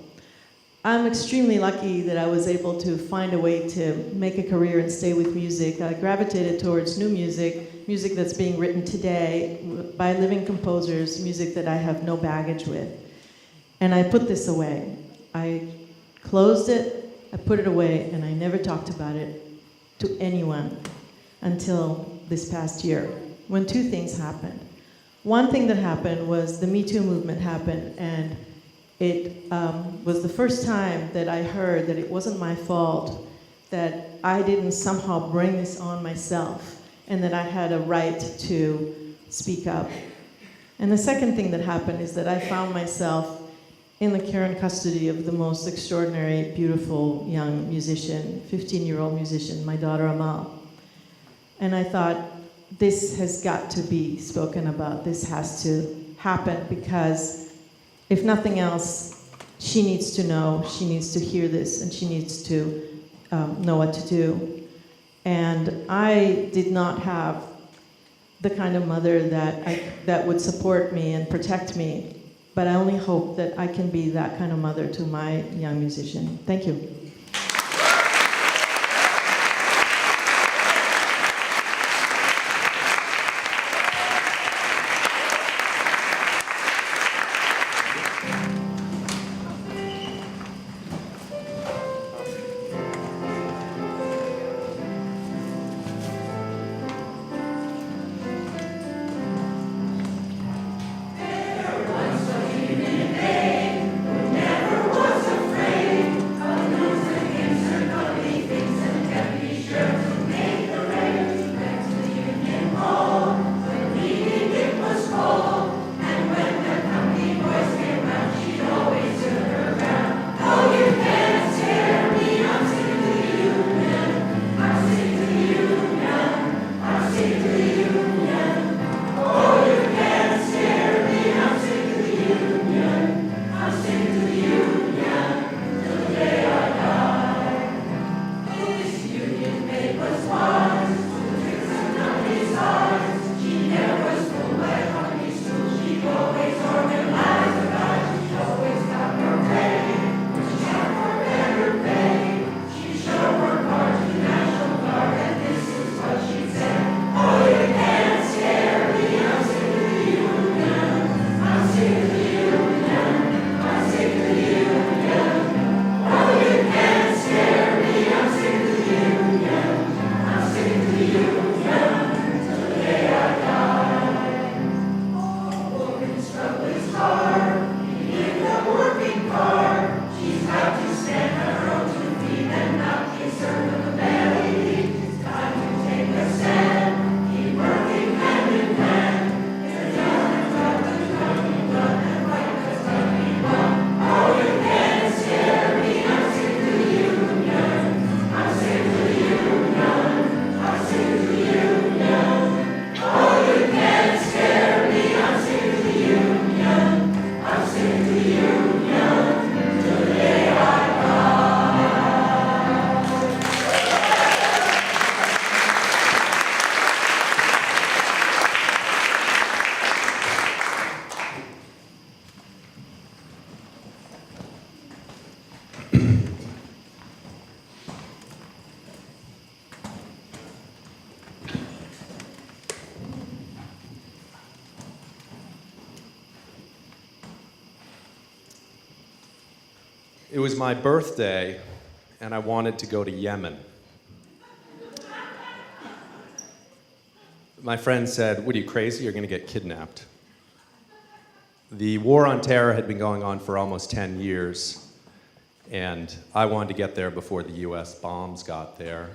I'm extremely lucky that I was able to find a way to make a career and stay with music. I gravitated towards new music, music that's being written today by living composers, music that I have no baggage with. And I put this away. I closed it, I put it away, and I never talked about it to anyone until this past year, when two things happened. One thing that happened was the Me Too movement happened, and it was the first time that I heard that it wasn't my fault, that I didn't somehow bring this on myself, and that I had a right to speak up. And the second thing that happened is that I found myself in the care and custody of the most extraordinary, beautiful young musician, 15-year-old musician, my daughter Amal. And I thought, this has got to be spoken about. This has to happen because if nothing else, she needs to know, she needs to hear this, and she needs to know what to do. And I did not have the kind of mother that would support me and protect me, but I only hope that I can be that kind of mother to my young musician. Thank you. Never was afraid of losing. It was my birthday, and I wanted to go to Yemen. My friend said, "What, are you crazy? You're going to get kidnapped." The war on terror had been going on for almost 10 years, and I wanted to get there before the US bombs got there.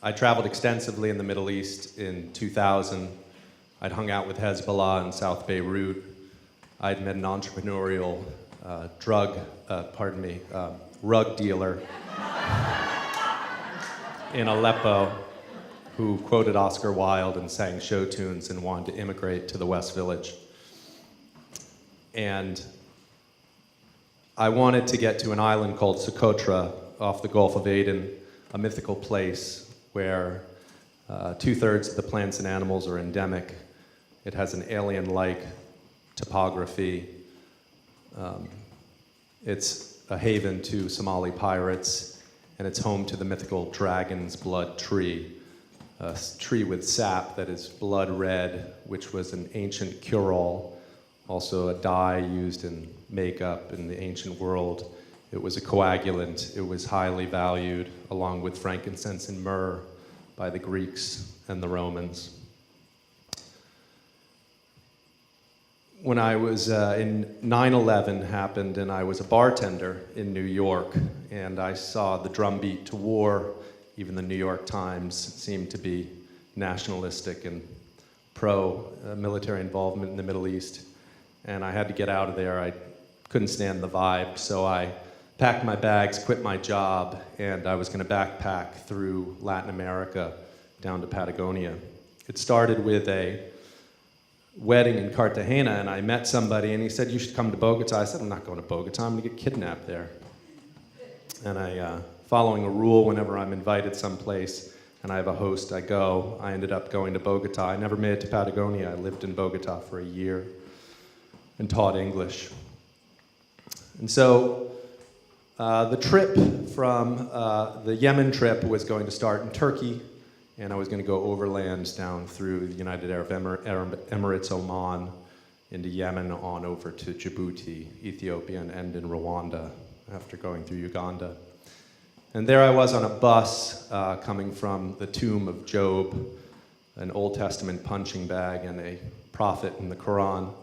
I traveled extensively in the Middle East in 2000. I'd hung out with Hezbollah in South Beirut. I'd met an entrepreneurial rug dealer in Aleppo who quoted Oscar Wilde and sang show tunes and wanted to immigrate to the West Village. And I wanted to get to an island called Socotra off the Gulf of Aden, a mythical place where 2/3 of the plants and animals are endemic. It has an alien-like topography. It's a haven to Somali pirates, and it's home to the mythical dragon's blood tree, a tree with sap that is blood red, which was an ancient cure-all, also a dye used in makeup in the ancient world. It was a coagulant. It was highly valued, along with frankincense and myrrh, by the Greeks and the Romans. When I was in 9/11 happened, and I was a bartender in New York, and I saw the drumbeat to war. Even the New York Times seemed to be nationalistic and pro-military involvement in the Middle East. And I had to get out of there. I couldn't stand the vibe, so I packed my bags, quit my job, and I was going to backpack through Latin America down to Patagonia. It started with a wedding in Cartagena, and I met somebody, and he said, "You should come to Bogota." I said, "I'm not going to Bogota. I'm going to get kidnapped there." And following a rule, whenever I'm invited someplace and I have a host, I go. I ended up going to Bogota. I never made it to Patagonia. I lived in Bogota for a year and taught English. And so the trip from the Yemen trip was going to start in Turkey, and I was going to go overland down through the United Arab Emirates, Oman, into Yemen, on over to Djibouti, Ethiopia, and end in Rwanda after going through Uganda. And there I was on a bus coming from the tomb of Job, an Old Testament punching bag and a prophet in the Quran.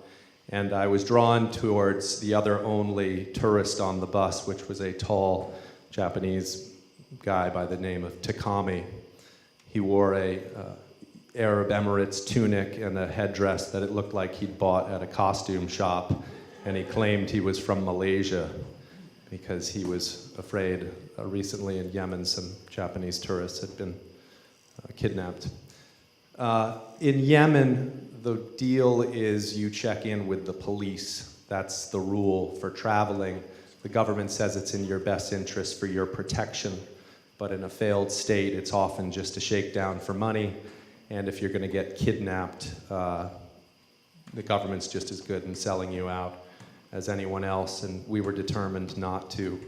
And I was drawn towards the other only tourist on the bus, which was a tall Japanese guy by the name of Takami. He wore a Arab Emirates tunic and a headdress that it looked like he'd bought at a costume shop, and he claimed he was from Malaysia because he was afraid recently in Yemen some Japanese tourists had been kidnapped. In Yemen, the deal is you check in with the police. That's the rule for traveling. The government says it's in your best interest for your protection, but in a failed state, it's often just a shakedown for money, and if you're going to get kidnapped, the government's just as good in selling you out as anyone else, and we were determined not to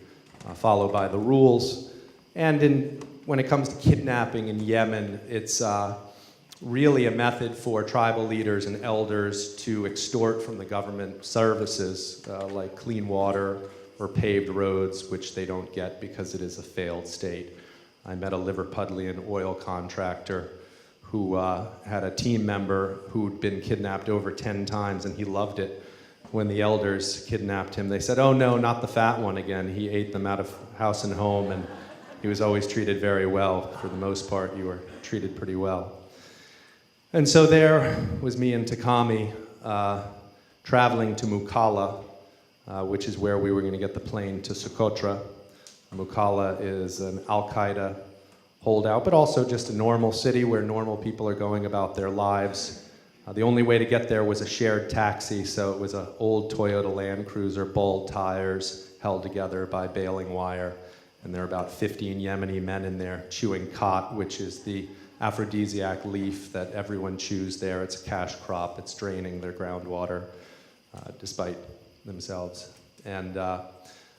follow by the rules. And when it comes to kidnapping in Yemen, it's really a method for tribal leaders and elders to extort from the government services like clean water or paved roads, which they don't get because it is a failed state. I met a Liverpudlian oil contractor who had a team member who'd been kidnapped over 10 times, and he loved it. When the elders kidnapped him, they said, "Oh no, not the fat one again. He ate them out of house and home, and he was always treated very well. For the most part, you were treated pretty well." And so there was me and Takami traveling to Mukalla, which is where we were going to get the plane to Socotra. Mukalla is an Al-Qaeda holdout, but also just a normal city where normal people are going about their lives. The only way to get there was a shared taxi, so it was an old Toyota Land Cruiser, bald tires, held together by baling wire. And there are about 15 Yemeni men in there chewing khat, which is the aphrodisiac leaf that everyone chews there. It's a cash crop. It's draining their groundwater, despite themselves. And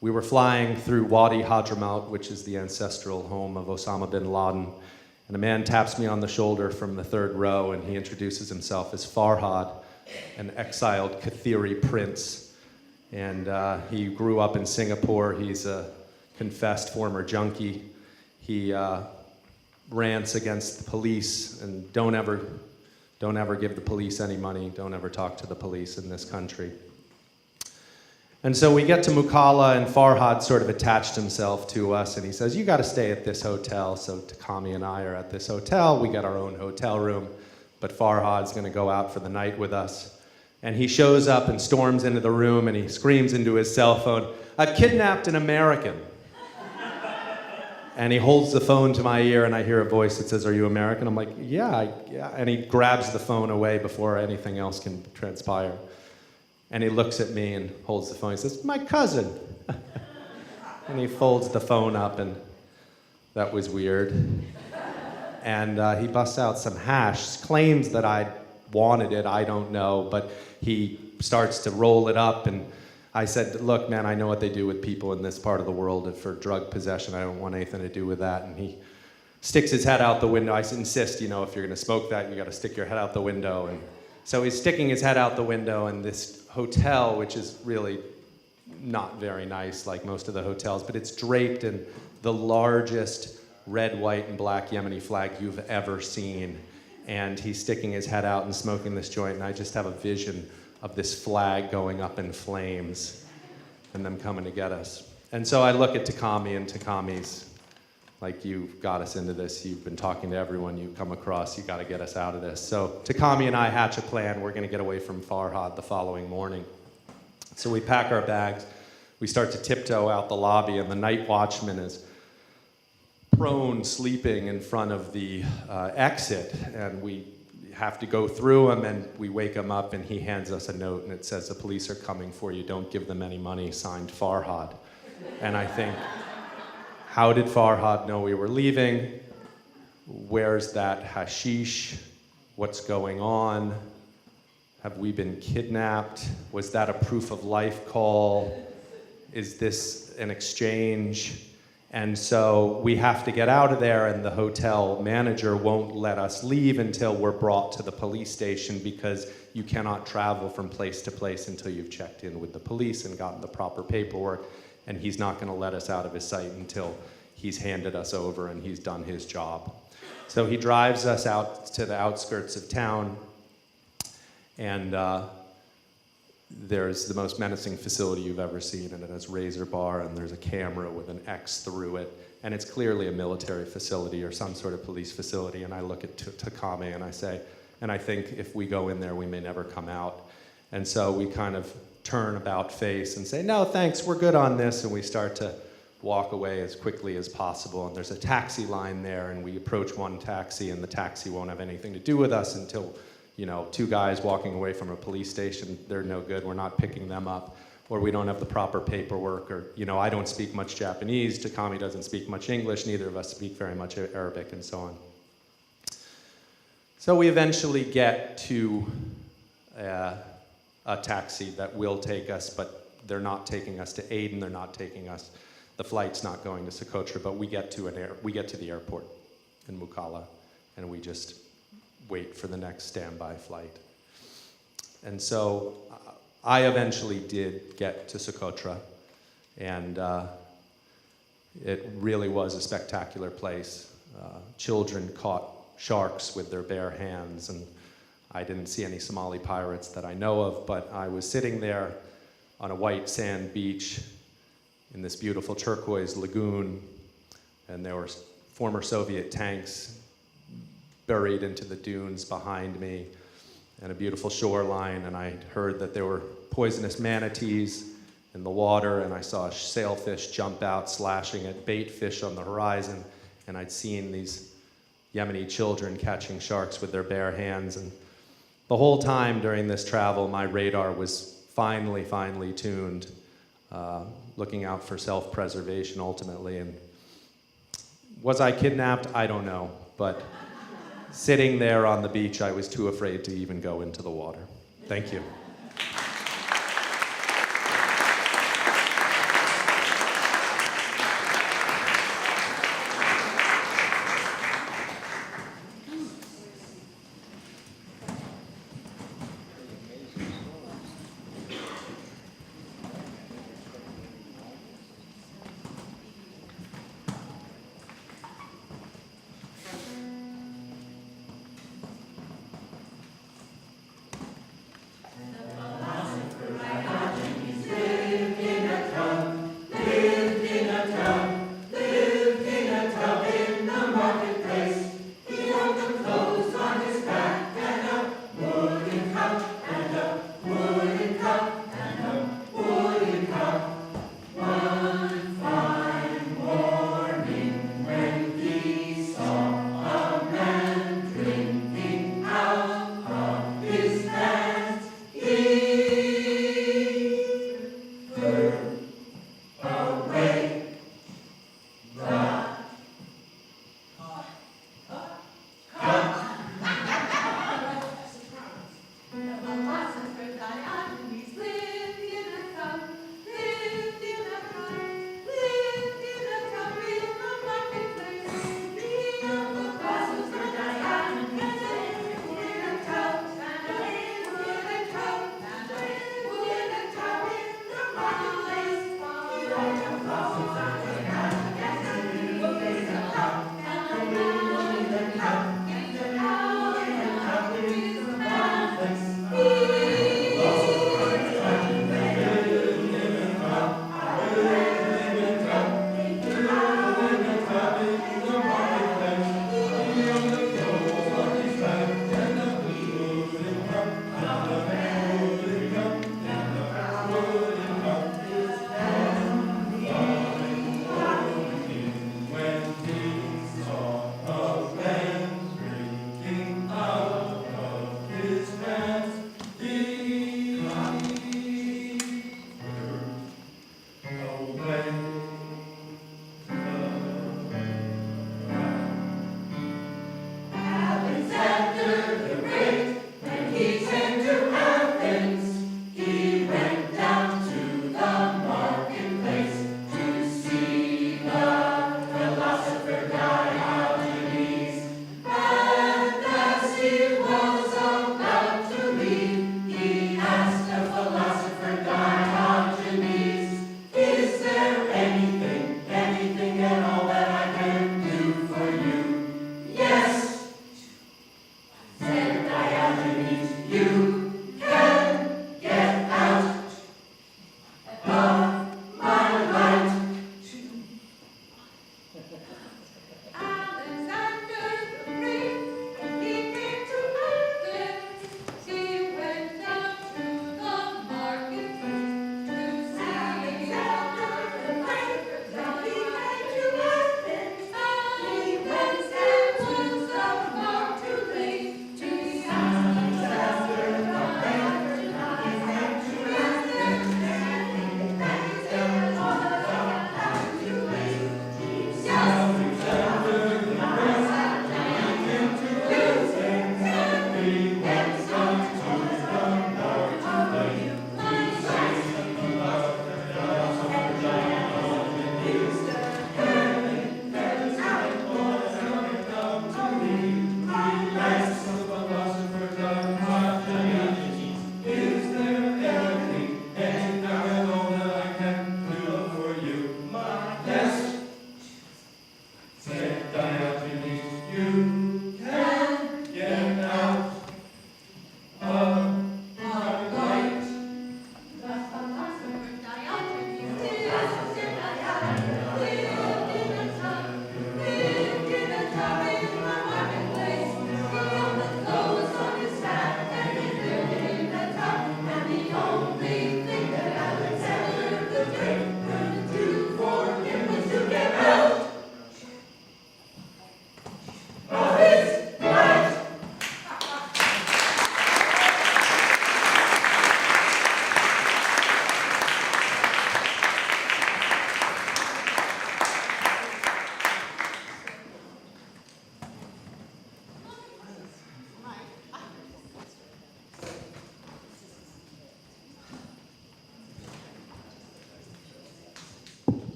we were flying through Wadi Hadramaut, which is the ancestral home of Osama bin Laden. And a man taps me on the shoulder from the third row, and he introduces himself as Farhad, an exiled Kathiri prince. And he grew up in Singapore. He's a confessed former junkie. He rants against the police and don't ever give the police any money. Don't ever talk to the police in this country. And so we get to Mukalla, and Farhad sort of attached himself to us, and he says, you got to stay at this hotel. So Takami and I are at this hotel. We got our own hotel room, but Farhad's going to go out for the night with us. And he shows up and storms into the room, and he screams into his cell phone, I've kidnapped an American. And he holds the phone to my ear, and I hear a voice that says, are you American? I'm like, yeah. And he grabs the phone away before anything else can transpire. And he looks at me and holds the phone. He says, my cousin. And he folds the phone up, and that was weird. And he busts out some hash, claims that I wanted it, I don't know, but he starts to roll it up, and I said, look, man, I know what they do with people in this part of the world for drug possession. I don't want anything to do with that. And he sticks his head out the window. I insist, if you're going to smoke that, you got to stick your head out the window. And so he's sticking his head out the window, and this hotel, which is really not very nice like most of the hotels, but it's draped in the largest red, white, and black Yemeni flag you've ever seen. And he's sticking his head out and smoking this joint, and I just have a vision of this flag going up in flames and them coming to get us. And so I look at Takami, and Takami's like, you've got us into this. You've been talking to everyone you come across. You got to get us out of this. So Takami and I hatch a plan. We're going to get away from Farhad the following morning. So we pack our bags. We start to tiptoe out the lobby, and the night watchman is prone, sleeping in front of the exit, and we have to go through him, and we wake him up, and he hands us a note, and it says, the police are coming for you, don't give them any money, signed Farhad. And I think, how did Farhad know we were leaving? Where's that hashish? What's going on? Have we been kidnapped? Was that a proof of life call? Is this an exchange? And so we have to get out of there, and the hotel manager won't let us leave until we're brought to the police station, because you cannot travel from place to place until you've checked in with the police and gotten the proper paperwork, and he's not going to let us out of his sight until he's handed us over and he's done his job. So he drives us out to the outskirts of town, and there's the most menacing facility you've ever seen, and it has razor bar, and there's a camera with an X through it, and it's clearly a military facility or some sort of police facility. And I look at Takami and I say, and I think if we go in there, we may never come out. And so we kind of turn about face and say, no, thanks, we're good on this, and we start to walk away as quickly as possible. And there's a taxi line there, and we approach one taxi, and the taxi won't have anything to do with us until, two guys walking away from a police station, they're no good, we're not picking them up, or we don't have the proper paperwork, or, I don't speak much Japanese, Takami doesn't speak much English, neither of us speak very much Arabic, and so on. So we eventually get to a taxi that will take us, but they're not taking us to Aden, they're not taking us, the flight's not going to Socotra, but we get to the airport in Mukalla, and we just wait for the next standby flight. And so I eventually did get to Socotra, and it really was a spectacular place. Children caught sharks with their bare hands, and I didn't see any Somali pirates that I know of, but I was sitting there on a white sand beach in this beautiful turquoise lagoon, and there were former Soviet tanks buried into the dunes behind me, and a beautiful shoreline, and I heard that there were poisonous manatees in the water, and I saw a sailfish jump out, slashing at bait fish on the horizon, and I'd seen these Yemeni children catching sharks with their bare hands, and the whole time during this travel, my radar was finely tuned, looking out for self-preservation ultimately. And was I kidnapped? I don't know, but sitting there on the beach, I was too afraid to even go into the water. Thank you.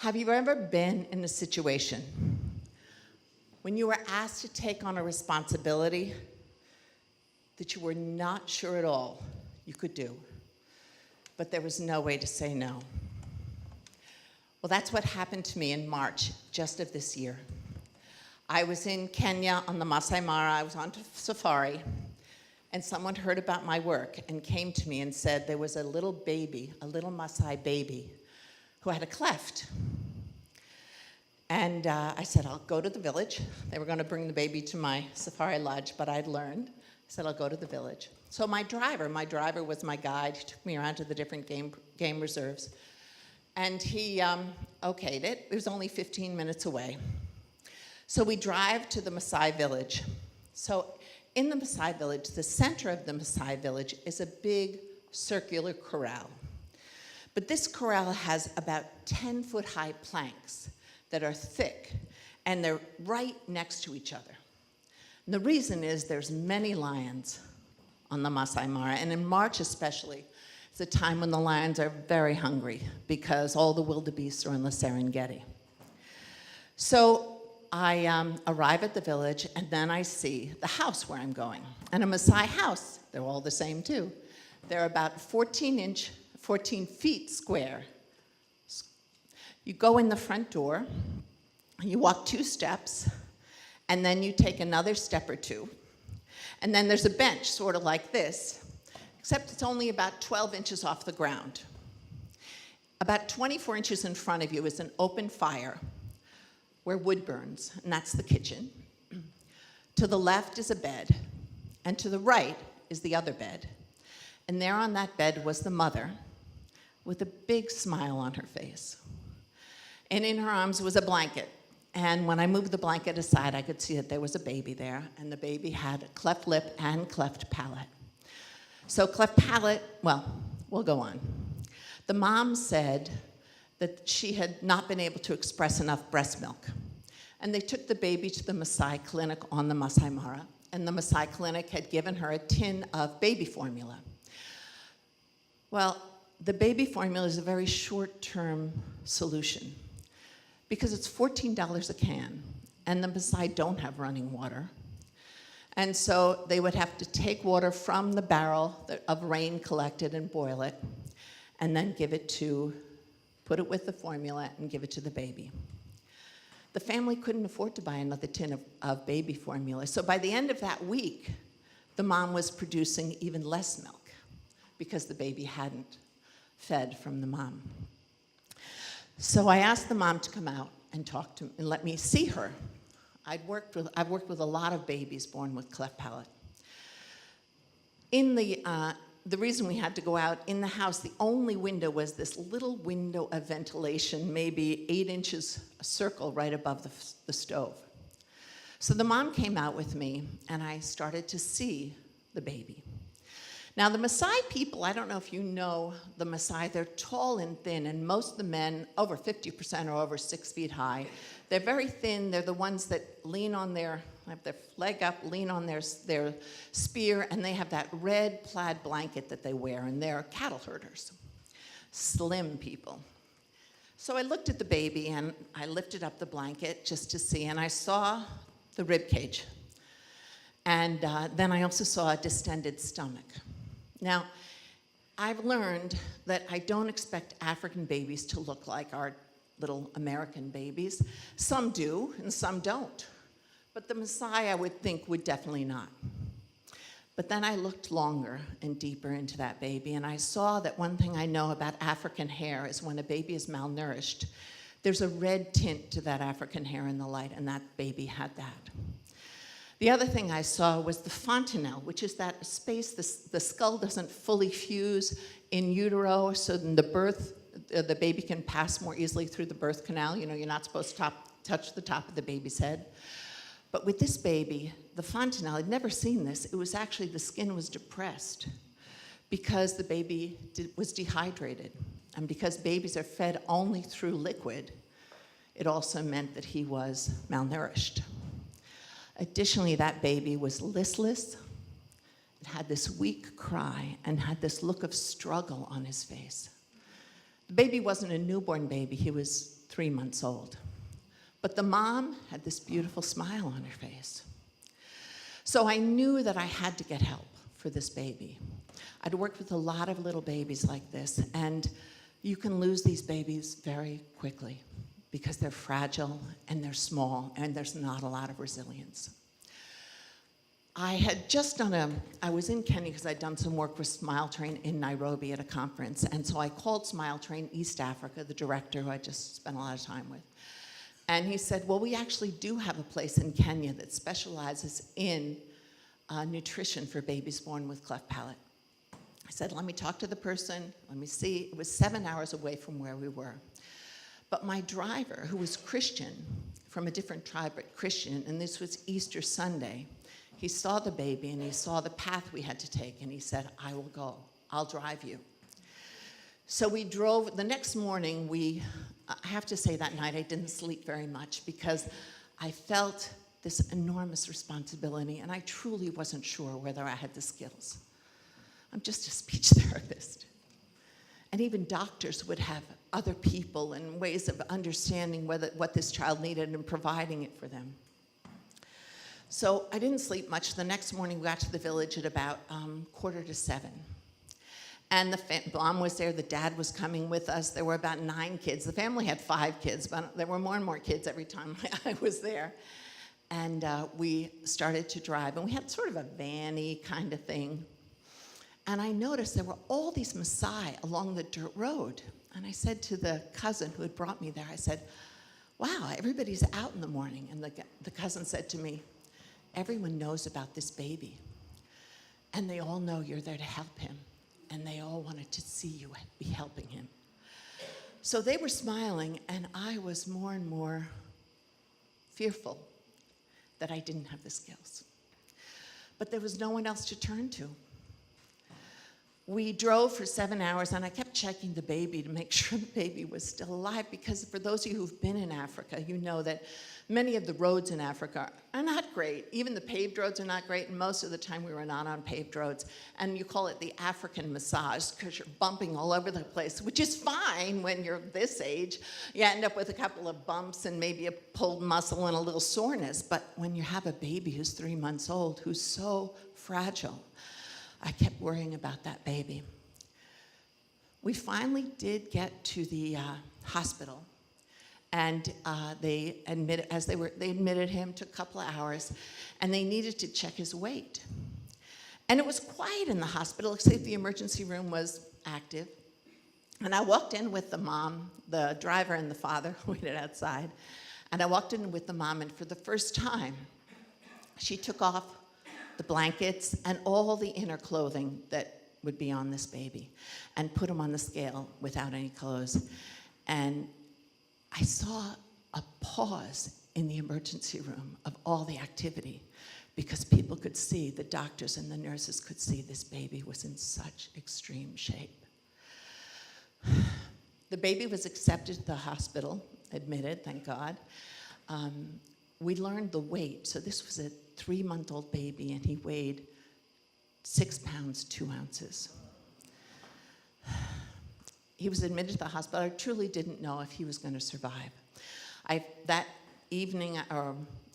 Have you ever been in a situation when you were asked to take on a responsibility that you were not sure at all you could do, but there was no way to say no? Well, that's what happened to me in March just of this year. I was in Kenya on the Masai Mara. I was on safari, and someone heard about my work and came to me and said there was a little baby, a little Masai baby, who had a cleft. And I said, I'll go to the village. They were going to bring the baby to my safari lodge, but I'd learned. I said, I'll go to the village. So my driver was my guide. He took me around to the different game reserves. And he okayed it. It was only 15 minutes away. So we drive to the Maasai village. So in the Maasai village, the center of the Maasai village is a big circular corral. But this corral has about 10-foot-high planks that are thick, and they're right next to each other. And the reason is there's many lions on the Masai Mara, and in March especially, it's a time when the lions are very hungry because all the wildebeests are in the Serengeti. So I arrive at the village, and then I see the house where I'm going. And a Maasai house, they're all the same too. They're about 14 feet square. You go in the front door, you walk 2 steps, and then you take another step or 2. And then there's a bench, sort of like this, except it's only about 12 inches off the ground. About 24 inches in front of you is an open fire where wood burns, and that's the kitchen. To the left is a bed, and to the right is the other bed. And there on that bed was the mother with a big smile on her face. And in her arms was a blanket. And when I moved the blanket aside, I could see that there was a baby there, and the baby had a cleft lip and cleft palate. So cleft palate, well, we'll go on. The mom said that she had not been able to express enough breast milk. And they took the baby to the Maasai clinic on the Masai Mara, and the Maasai clinic had given her a tin of baby formula. Well, the baby formula is a very short-term solution because it's $14 a can, and the Maasai don't have running water. And so they would have to take water from the barrel of rain collected and boil it, and then put it with the formula and give it to the baby. The family couldn't afford to buy another tin of baby formula. So by the end of that week, the mom was producing even less milk because the baby hadn't fed from the mom. So I asked the mom to come out and talk to me and let me see her. I've worked with a lot of babies born with cleft palate. In the reason we had to go out in the house, the only window was this little window of ventilation, maybe 8 inches a circle right above the stove. So the mom came out with me, and I started to see the baby. Now, the Maasai people, I don't know if you know the Maasai, they're tall and thin, and most of the men, over 50%, are over 6 feet high. They're very thin. They're the ones that lean on have their leg up, lean on their spear, and they have that red plaid blanket that they wear, and they're cattle herders, slim people. So I looked at the baby, and I lifted up the blanket just to see, and I saw the rib cage. And then I also saw a distended stomach. Now, I've learned that I don't expect African babies to look like our little American babies. Some do, and some don't. But the Maasai, I would think, would definitely not. But then I looked longer and deeper into that baby, and I saw that one thing I know about African hair is when a baby is malnourished, there's a red tint to that African hair in the light, and that baby had that. The other thing I saw was the fontanelle, which is that space the skull doesn't fully fuse in utero, so then the baby can pass more easily through the birth canal. You know, you're not supposed to touch the top of the baby's head. But with this baby, the fontanelle, I'd never seen this. It was actually, the skin was depressed because the baby was dehydrated. And because babies are fed only through liquid, it also meant that he was malnourished. Additionally, that baby was listless, it had this weak cry, and had this look of struggle on his face. The baby wasn't a newborn baby. He was 3 months old. But the mom had this beautiful smile on her face. So I knew that I had to get help for this baby. I'd worked with a lot of little babies like this, and you can lose these babies very quickly because they're fragile and they're small and there's not a lot of resilience. I had just done I was in Kenya because I'd done some work with Smile Train in Nairobi at a conference, and so I called Smile Train East Africa, the director who I just spent a lot of time with. And he said, well, we actually do have a place in Kenya that specializes in nutrition for babies born with cleft palate. I said, let me talk to the person, let me see. It was 7 hours away from where we were. But my driver, who was Christian, from a different tribe, but Christian, and this was Easter Sunday, he saw the baby and he saw the path we had to take, and he said, I will go, I'll drive you. So we drove, the next morning, I have to say that night I didn't sleep very much because I felt this enormous responsibility, and I truly wasn't sure whether I had the skills. I'm just a speech therapist. And even doctors would have other people and ways of understanding what this child needed and providing it for them. So I didn't sleep much. The next morning we got to the village at about 6:45. And the mom was there, the dad was coming with us. There were about 9 kids. The family had 5 kids, but there were more and more kids every time I was there. And we started to drive, and we had sort of a van-y kind of thing. And I noticed there were all these Maasai along the dirt road. And I said to the cousin who had brought me there, I said, wow, everybody's out in the morning. And the cousin said to me, everyone knows about this baby. And they all know you're there to help him. And they all wanted to see you be helping him. So they were smiling, and I was more and more fearful that I didn't have the skills. But there was no one else to turn to. We drove for 7 hours, and I kept checking the baby to make sure the baby was still alive, because for those of you who've been in Africa, you know that many of the roads in Africa are not great. Even the paved roads are not great, and most of the time we were not on paved roads. And you call it the African massage because you're bumping all over the place, which is fine when you're this age. You end up with a couple of bumps and maybe a pulled muscle and a little soreness. But when you have a baby who's 3 months old, who's so fragile, I kept worrying about that baby. We finally did get to the hospital, and they admitted him. Took a couple of hours, and they needed to check his weight. And it was quiet in the hospital, except the emergency room was active. And I walked in with the mom, the driver, and the father waited outside. And I walked in with the mom, and for the first time, she took off the blankets and all the inner clothing that would be on this baby and put him on the scale without any clothes. And I saw a pause in the emergency room of all the activity because people could see, the doctors and the nurses could see this baby was in such extreme shape. The baby was accepted to the hospital, admitted, thank God. We learned the weight. So this was a 3-month-old baby, and he weighed 6 pounds, 2 ounces. He was admitted to the hospital. I truly didn't know if he was going to survive. That evening,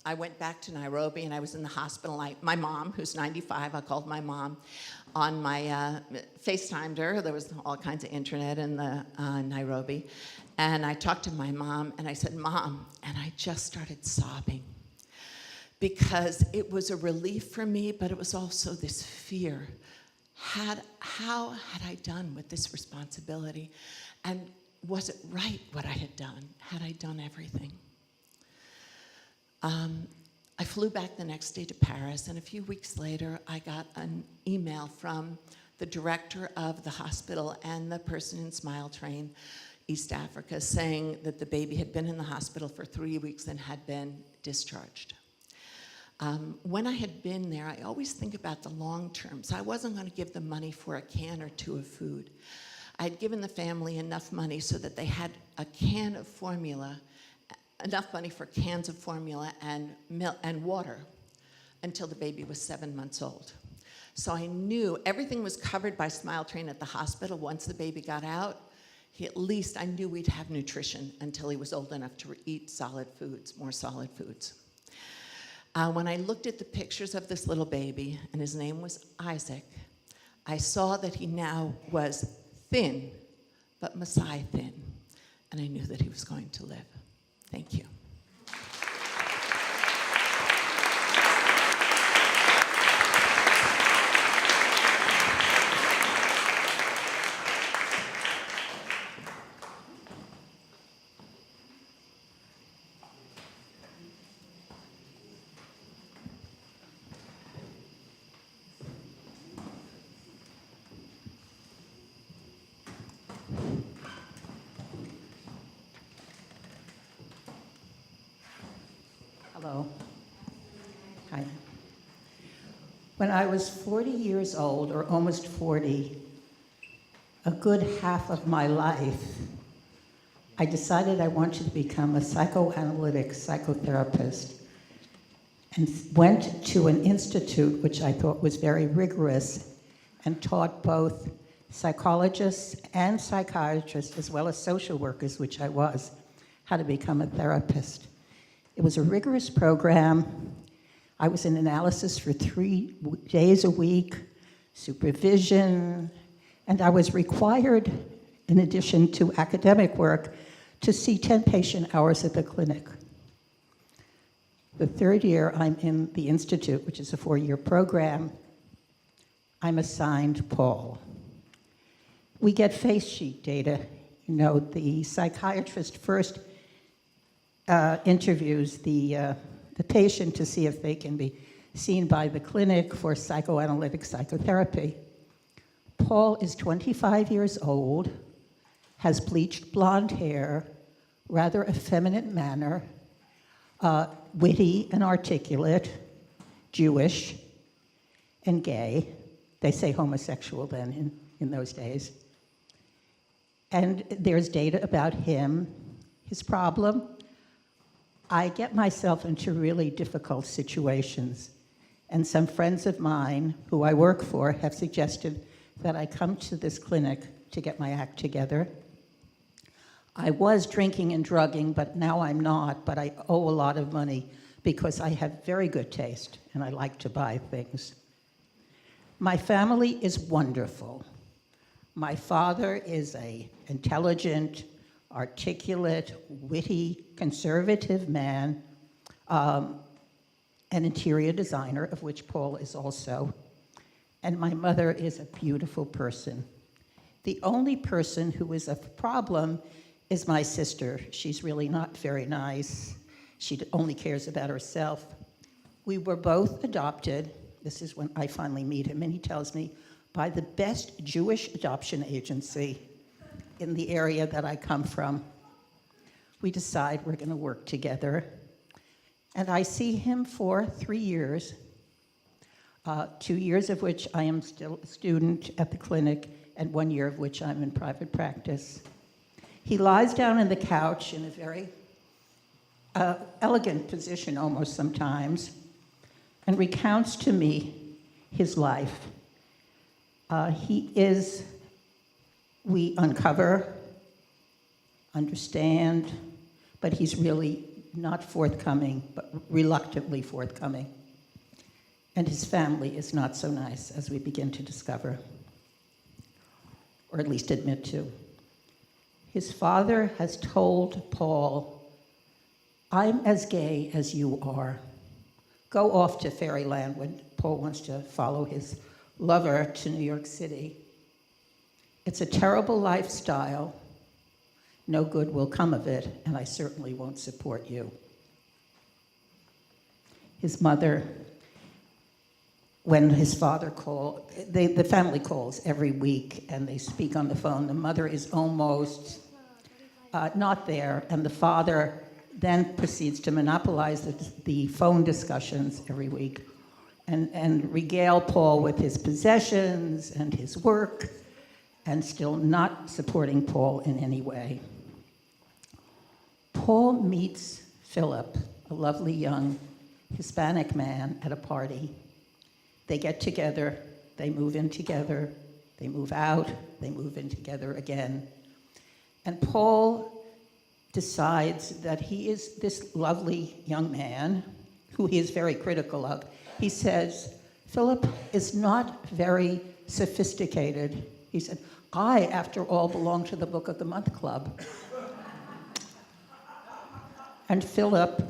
I went back to Nairobi, and I was in the hospital. My mom, who's 95, I called my mom on my FaceTimed her. There was all kinds of internet in Nairobi. And I talked to my mom, and I said, Mom, and I just started sobbing because it was a relief for me, but it was also this fear. How had I done with this responsibility? And was it right what I had done? Had I done everything? I flew back the next day to Paris, and a few weeks later, I got an email from the director of the hospital and the person in Smile Train East Africa saying that the baby had been in the hospital for 3 weeks and had been discharged. When I had been there, I always think about the long term. So I wasn't going to give them money for a can or two of food. I had given the family enough money so that they had a can of formula, enough money for cans of formula and milk and water until the baby was 7 months old. So I knew everything was covered by Smile Train at the hospital. Once the baby got out, at least I knew we'd have nutrition until he was old enough to eat solid foods, more solid foods. When I looked at the pictures of this little baby, and his name was Isaac, I saw that he now was thin, but Messiah thin, and I knew that he was going to live. Thank you. Hello. Hi. When I was 40 years old, or almost 40, a good half of my life, I decided I wanted to become a psychoanalytic psychotherapist and went to an institute which I thought was very rigorous and taught both psychologists and psychiatrists, as well as social workers, which I was, how to become a therapist. It was a rigorous program. I was in analysis for 3 days a week, supervision, and I was required, in addition to academic work, to see 10 patient hours at the clinic. The 3rd year, I'm in the institute, which is a 4-year program. I'm assigned Paul. We get face sheet data. You know, the psychiatrist first interviews the patient to see if they can be seen by the clinic for psychoanalytic psychotherapy. Paul is 25 years old, has bleached blonde hair, rather effeminate manner, witty and articulate, Jewish, and gay. They say homosexual then in those days. And there's data about him, his problem. I get myself into really difficult situations, and some friends of mine who I work for have suggested that I come to this clinic to get my act together. I was drinking and drugging, but now I'm not, but I owe a lot of money because I have very good taste and I like to buy things. My family is wonderful. My father is an intelligent, articulate, witty, conservative man, an interior designer, of which Paul is also. And my mother is a beautiful person. The only person who is a problem is my sister. She's really not very nice. She only cares about herself. We were both adopted. This is when I finally meet him, and he tells me, by the best Jewish adoption agency in the area that I come from. We decide we're going to work together. And I see him for 3 years, 2 years of which I am still a student at the clinic, and 1 year of which I'm in private practice. He lies down on the couch in a very elegant position almost sometimes, and recounts to me his life. We uncover, understand, but he's really not forthcoming, but reluctantly forthcoming. And his family is not so nice, as we begin to discover, or at least admit to. His father has told Paul, I'm as gay as you are. Go off to fairyland when Paul wants to follow his lover to New York City. It's a terrible lifestyle. No good will come of it, and I certainly won't support you. His mother, when his father called, the family calls every week, and they speak on the phone. The mother is almost not there, and the father then proceeds to monopolize the phone discussions every week and regale Paul with his possessions and his work, and still not supporting Paul in any way. Paul meets Philip, a lovely young Hispanic man, at a party. They get together, they move in together, they move out, they move in together again. And Paul decides that he is this lovely young man who he is very critical of. He says, Philip is not very sophisticated. He said, I, after all, belong to the Book of the Month Club. And Philip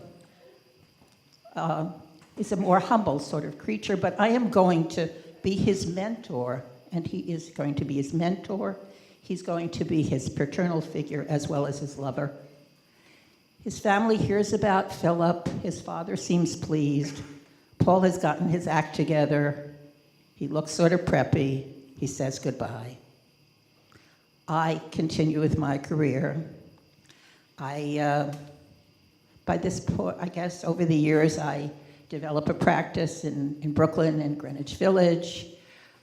is a more humble sort of creature, but I am going to be his mentor, and he is going to be his mentor. He's going to be his paternal figure as well as his lover. His family hears about Philip. His father seems pleased. Paul has gotten his act together. He looks sort of preppy. He says goodbye. I continue with my career. By this point, I guess over the years, I develop a practice in Brooklyn and Greenwich Village.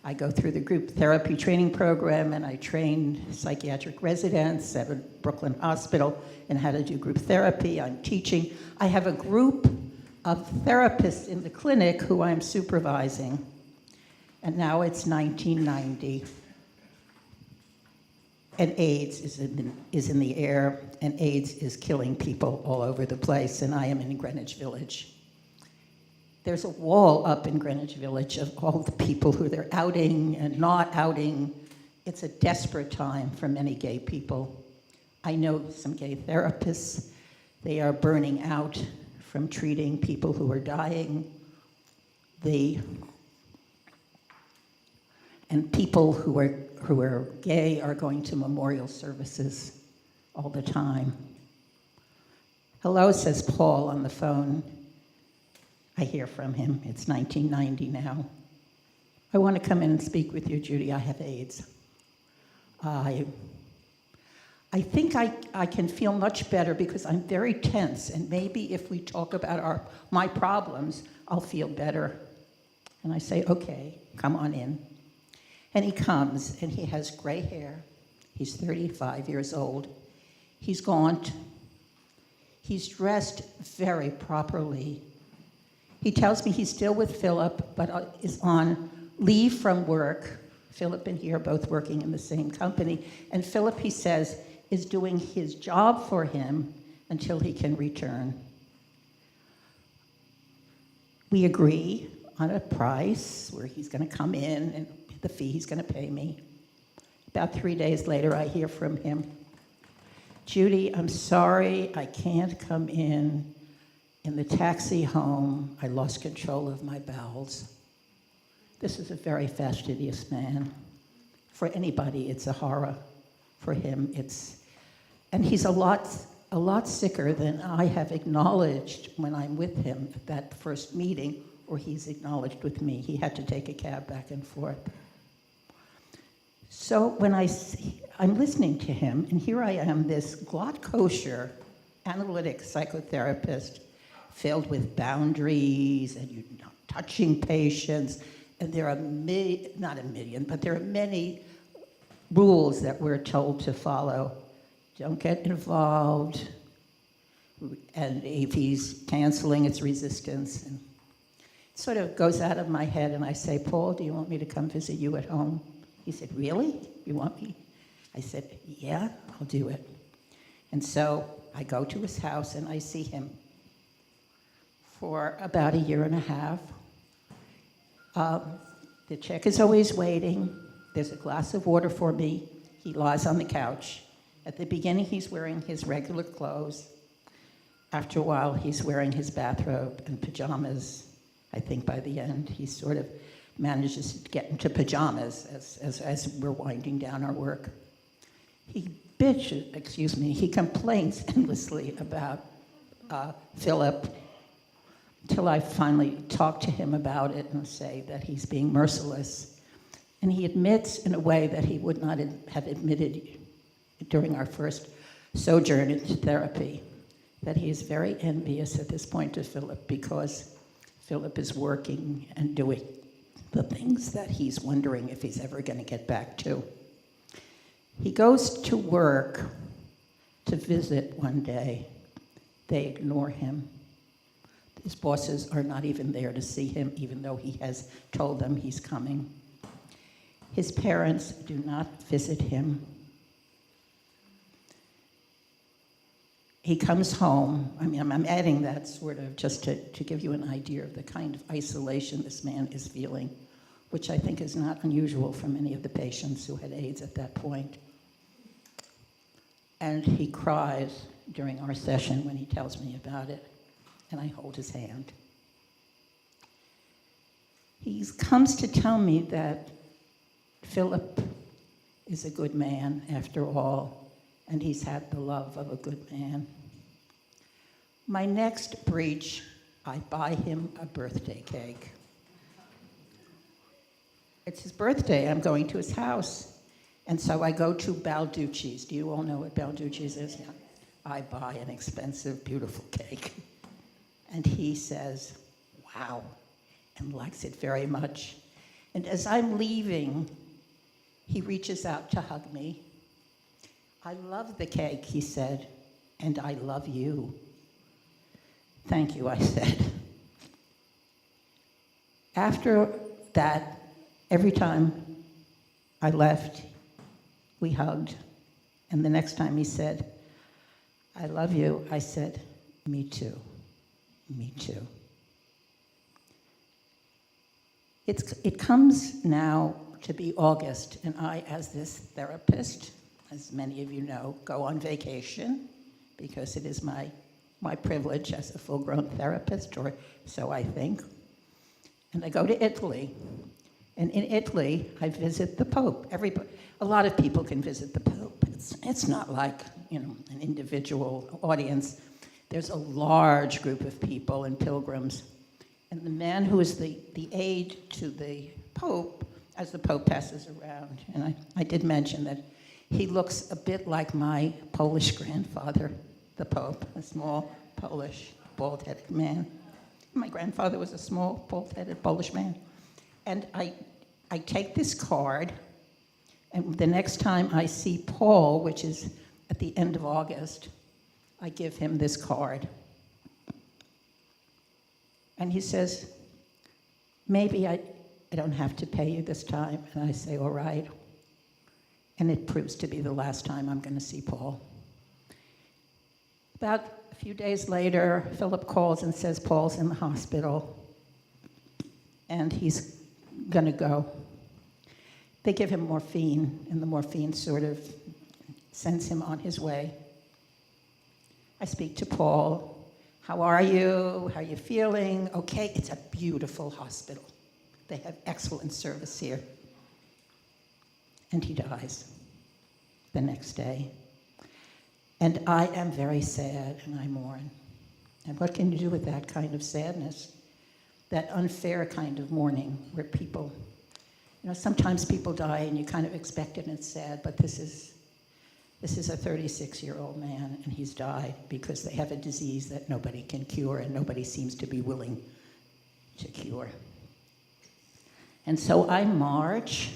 I go through the group therapy training program, and I train psychiatric residents at a Brooklyn hospital in how to do group therapy. I'm teaching. I have a group of therapists in the clinic who I'm supervising. And now it's 1990. And AIDS is in the air, and AIDS is killing people all over the place, and I am in Greenwich Village. There's a wall up in Greenwich Village of all the people who they're outing and not outing. It's a desperate time for many gay people. I know some gay therapists. They are burning out from treating people who are dying. And people who are gay are going to memorial services all the time. Hello, says Paul on the phone. I hear from him. It's 1990 now. I want to come in and speak with you, Judy. I have AIDS. I think I can feel much better because I'm very tense, and maybe if we talk about my problems, I'll feel better. And I say, okay, come on in. And he comes, and he has gray hair. He's 35 years old. He's gaunt. He's dressed very properly. He tells me he's still with Philip, but is on leave from work. Philip and he are both working in the same company. And Philip, he says, is doing his job for him until he can return. We agree on a price where he's going to come in and the fee he's going to pay me. About 3 days later, I hear from him. Judy, I'm sorry, I can't come in. In the taxi home, I lost control of my bowels. This is a very fastidious man. For anybody, it's a horror. For him, and he's a lot sicker than I have acknowledged when I'm with him at that first meeting, or he's acknowledged with me. He had to take a cab back and forth. So when I'm listening to him, and here I am, this glot kosher analytic psychotherapist filled with boundaries and you're not touching patients, and there are not a million, but there are many rules that we're told to follow. Don't get involved, and if he's canceling, it's resistance. And it sort of goes out of my head, and I say, Paul, do you want me to come visit you at home? He said, really? You want me? I said, yeah, I'll do it. And so I go to his house, and I see him for about 1.5 years. The check is always waiting. There's a glass of water for me. He lies on the couch. At the beginning, he's wearing his regular clothes. After a while, he's wearing his bathrobe and pajamas. I think by the end, he sort of manages to get into pajamas as we're winding down our work. He complains endlessly about Philip, till I finally talk to him about it and say that he's being merciless. And he admits in a way that he would not have admitted during our first sojourn into therapy, that he is very envious at this point of Philip because Philip is working and doing the things that he's wondering if he's ever going to get back to. He goes to work to visit one day. They ignore him. His bosses are not even there to see him, even though he has told them he's coming. His parents do not visit him. he comes home. I mean, I'm adding that sort of just to give you an idea of the kind of isolation this man is feeling, which I think is not unusual for many of the patients who had AIDS at that point. And he cries during our session when he tells me about it, and I hold his hand. He comes to tell me that Philip is a good man after all, and he's had the love of a good man. My next breach, I buy him a birthday cake. It's his birthday. I'm going to his house. And so I go to Balducci's. Do you all know what Balducci's is? Yeah. I buy an expensive, beautiful cake. And he says, wow, and likes it very much. And as I'm leaving, he reaches out to hug me. I love the cake, he said, and I love you. Thank you, I said. After that, every time I left, we hugged. And the next time he said, I love you, I said, me too. Me too. It comes now to be August, and I, as this therapist, as many of you know, go on vacation because it is my privilege as a full-grown therapist, or so I think. And I go to Italy. And in Italy, I visit the Pope. A lot of people can visit the Pope. It's not like, an individual audience. There's a large group of people and pilgrims. And the man who is the aide to the Pope, as the Pope passes around, and I did mention that he looks a bit like my Polish grandfather, the Pope, a small Polish bald-headed man. My grandfather was a small bald-headed Polish man. And I take this card, and the next time I see Paul, which is at the end of August, I give him this card. And he says, maybe I don't have to pay you this time. And I say, all right. And it proves to be the last time I'm going to see Paul. About a few days later, Philip calls and says Paul's in the hospital, and he's going to go. They give him morphine, and the morphine sort of sends him on his way. I speak to Paul. How are you? How are you feeling? Okay, it's a beautiful hospital. They have excellent service here. And he dies the next day. And I am very sad, and I mourn. And what can you do with that kind of sadness? That unfair kind of mourning where people, sometimes people die and you kind of expect it and it's sad, but this is a 36-year-old man, and he's died because they have a disease that nobody can cure and nobody seems to be willing to cure. And so I march,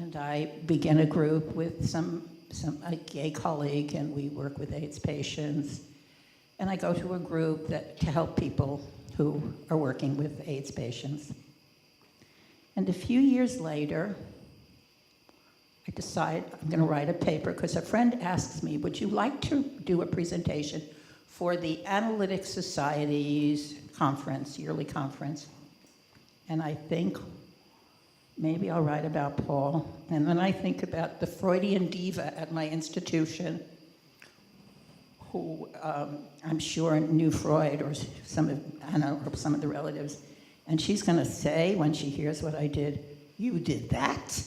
and I begin a group with a gay colleague, and we work with AIDS patients. And I go to a group to help people who are working with AIDS patients. And a few years later, I decide I'm going to write a paper because a friend asks me, would you like to do a presentation for the Analytic Society's conference, yearly conference? And I think maybe I'll write about Paul. And then I think about the Freudian diva at my institution who I'm sure knew Freud or some of the relatives. And she's going to say when she hears what I did, you did that?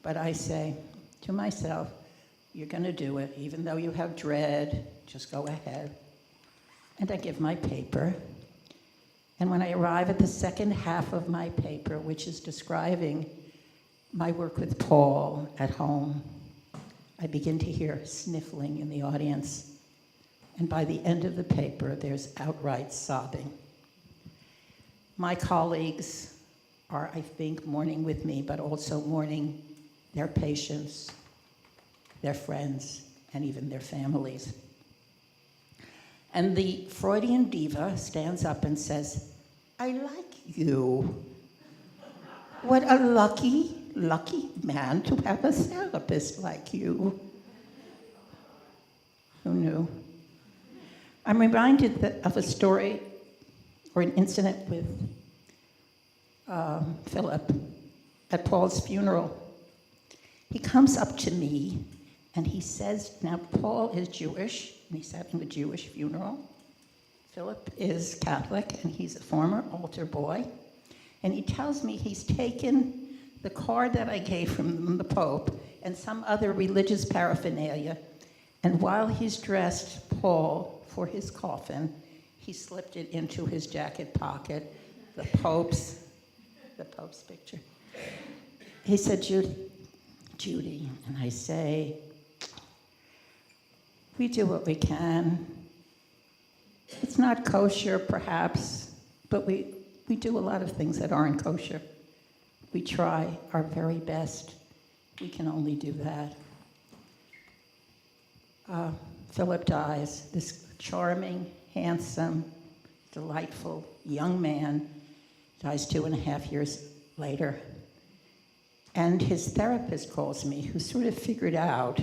But I say to myself, you're going to do it. Even though you have dread, just go ahead. And I give my paper. And when I arrive at the second half of my paper, which is describing my work with Paul at home, I begin to hear sniffling in the audience. And by the end of the paper, there's outright sobbing. My colleagues are, I think, mourning with me, but also mourning their patients, their friends, and even their families. And the Freudian diva stands up and says, I like you. What a lucky man to have a therapist like you. Who knew? I'm reminded of a story or an incident with Philip at Paul's funeral. He comes up to me and he says, now Paul is Jewish, and he sat in a Jewish funeral. Philip is Catholic, and he's a former altar boy. And he tells me he's taken the card that I gave from the Pope and some other religious paraphernalia, and while he's dressed Paul for his coffin, he slipped it into his jacket pocket, the Pope's picture. He said, Judy, and I say, we do what we can. It's not kosher, perhaps, but we do a lot of things that aren't kosher. We try our very best. We can only do that. Philip dies, this charming, handsome, delightful young man dies 2.5 years later. And his therapist calls me, who sort of figured out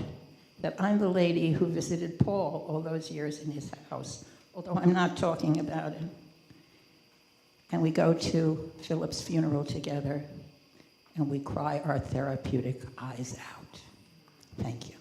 that I'm the lady who visited Paul all those years in his house, although I'm not talking about him. And we go to Philip's funeral together, and we cry our therapeutic eyes out. Thank you.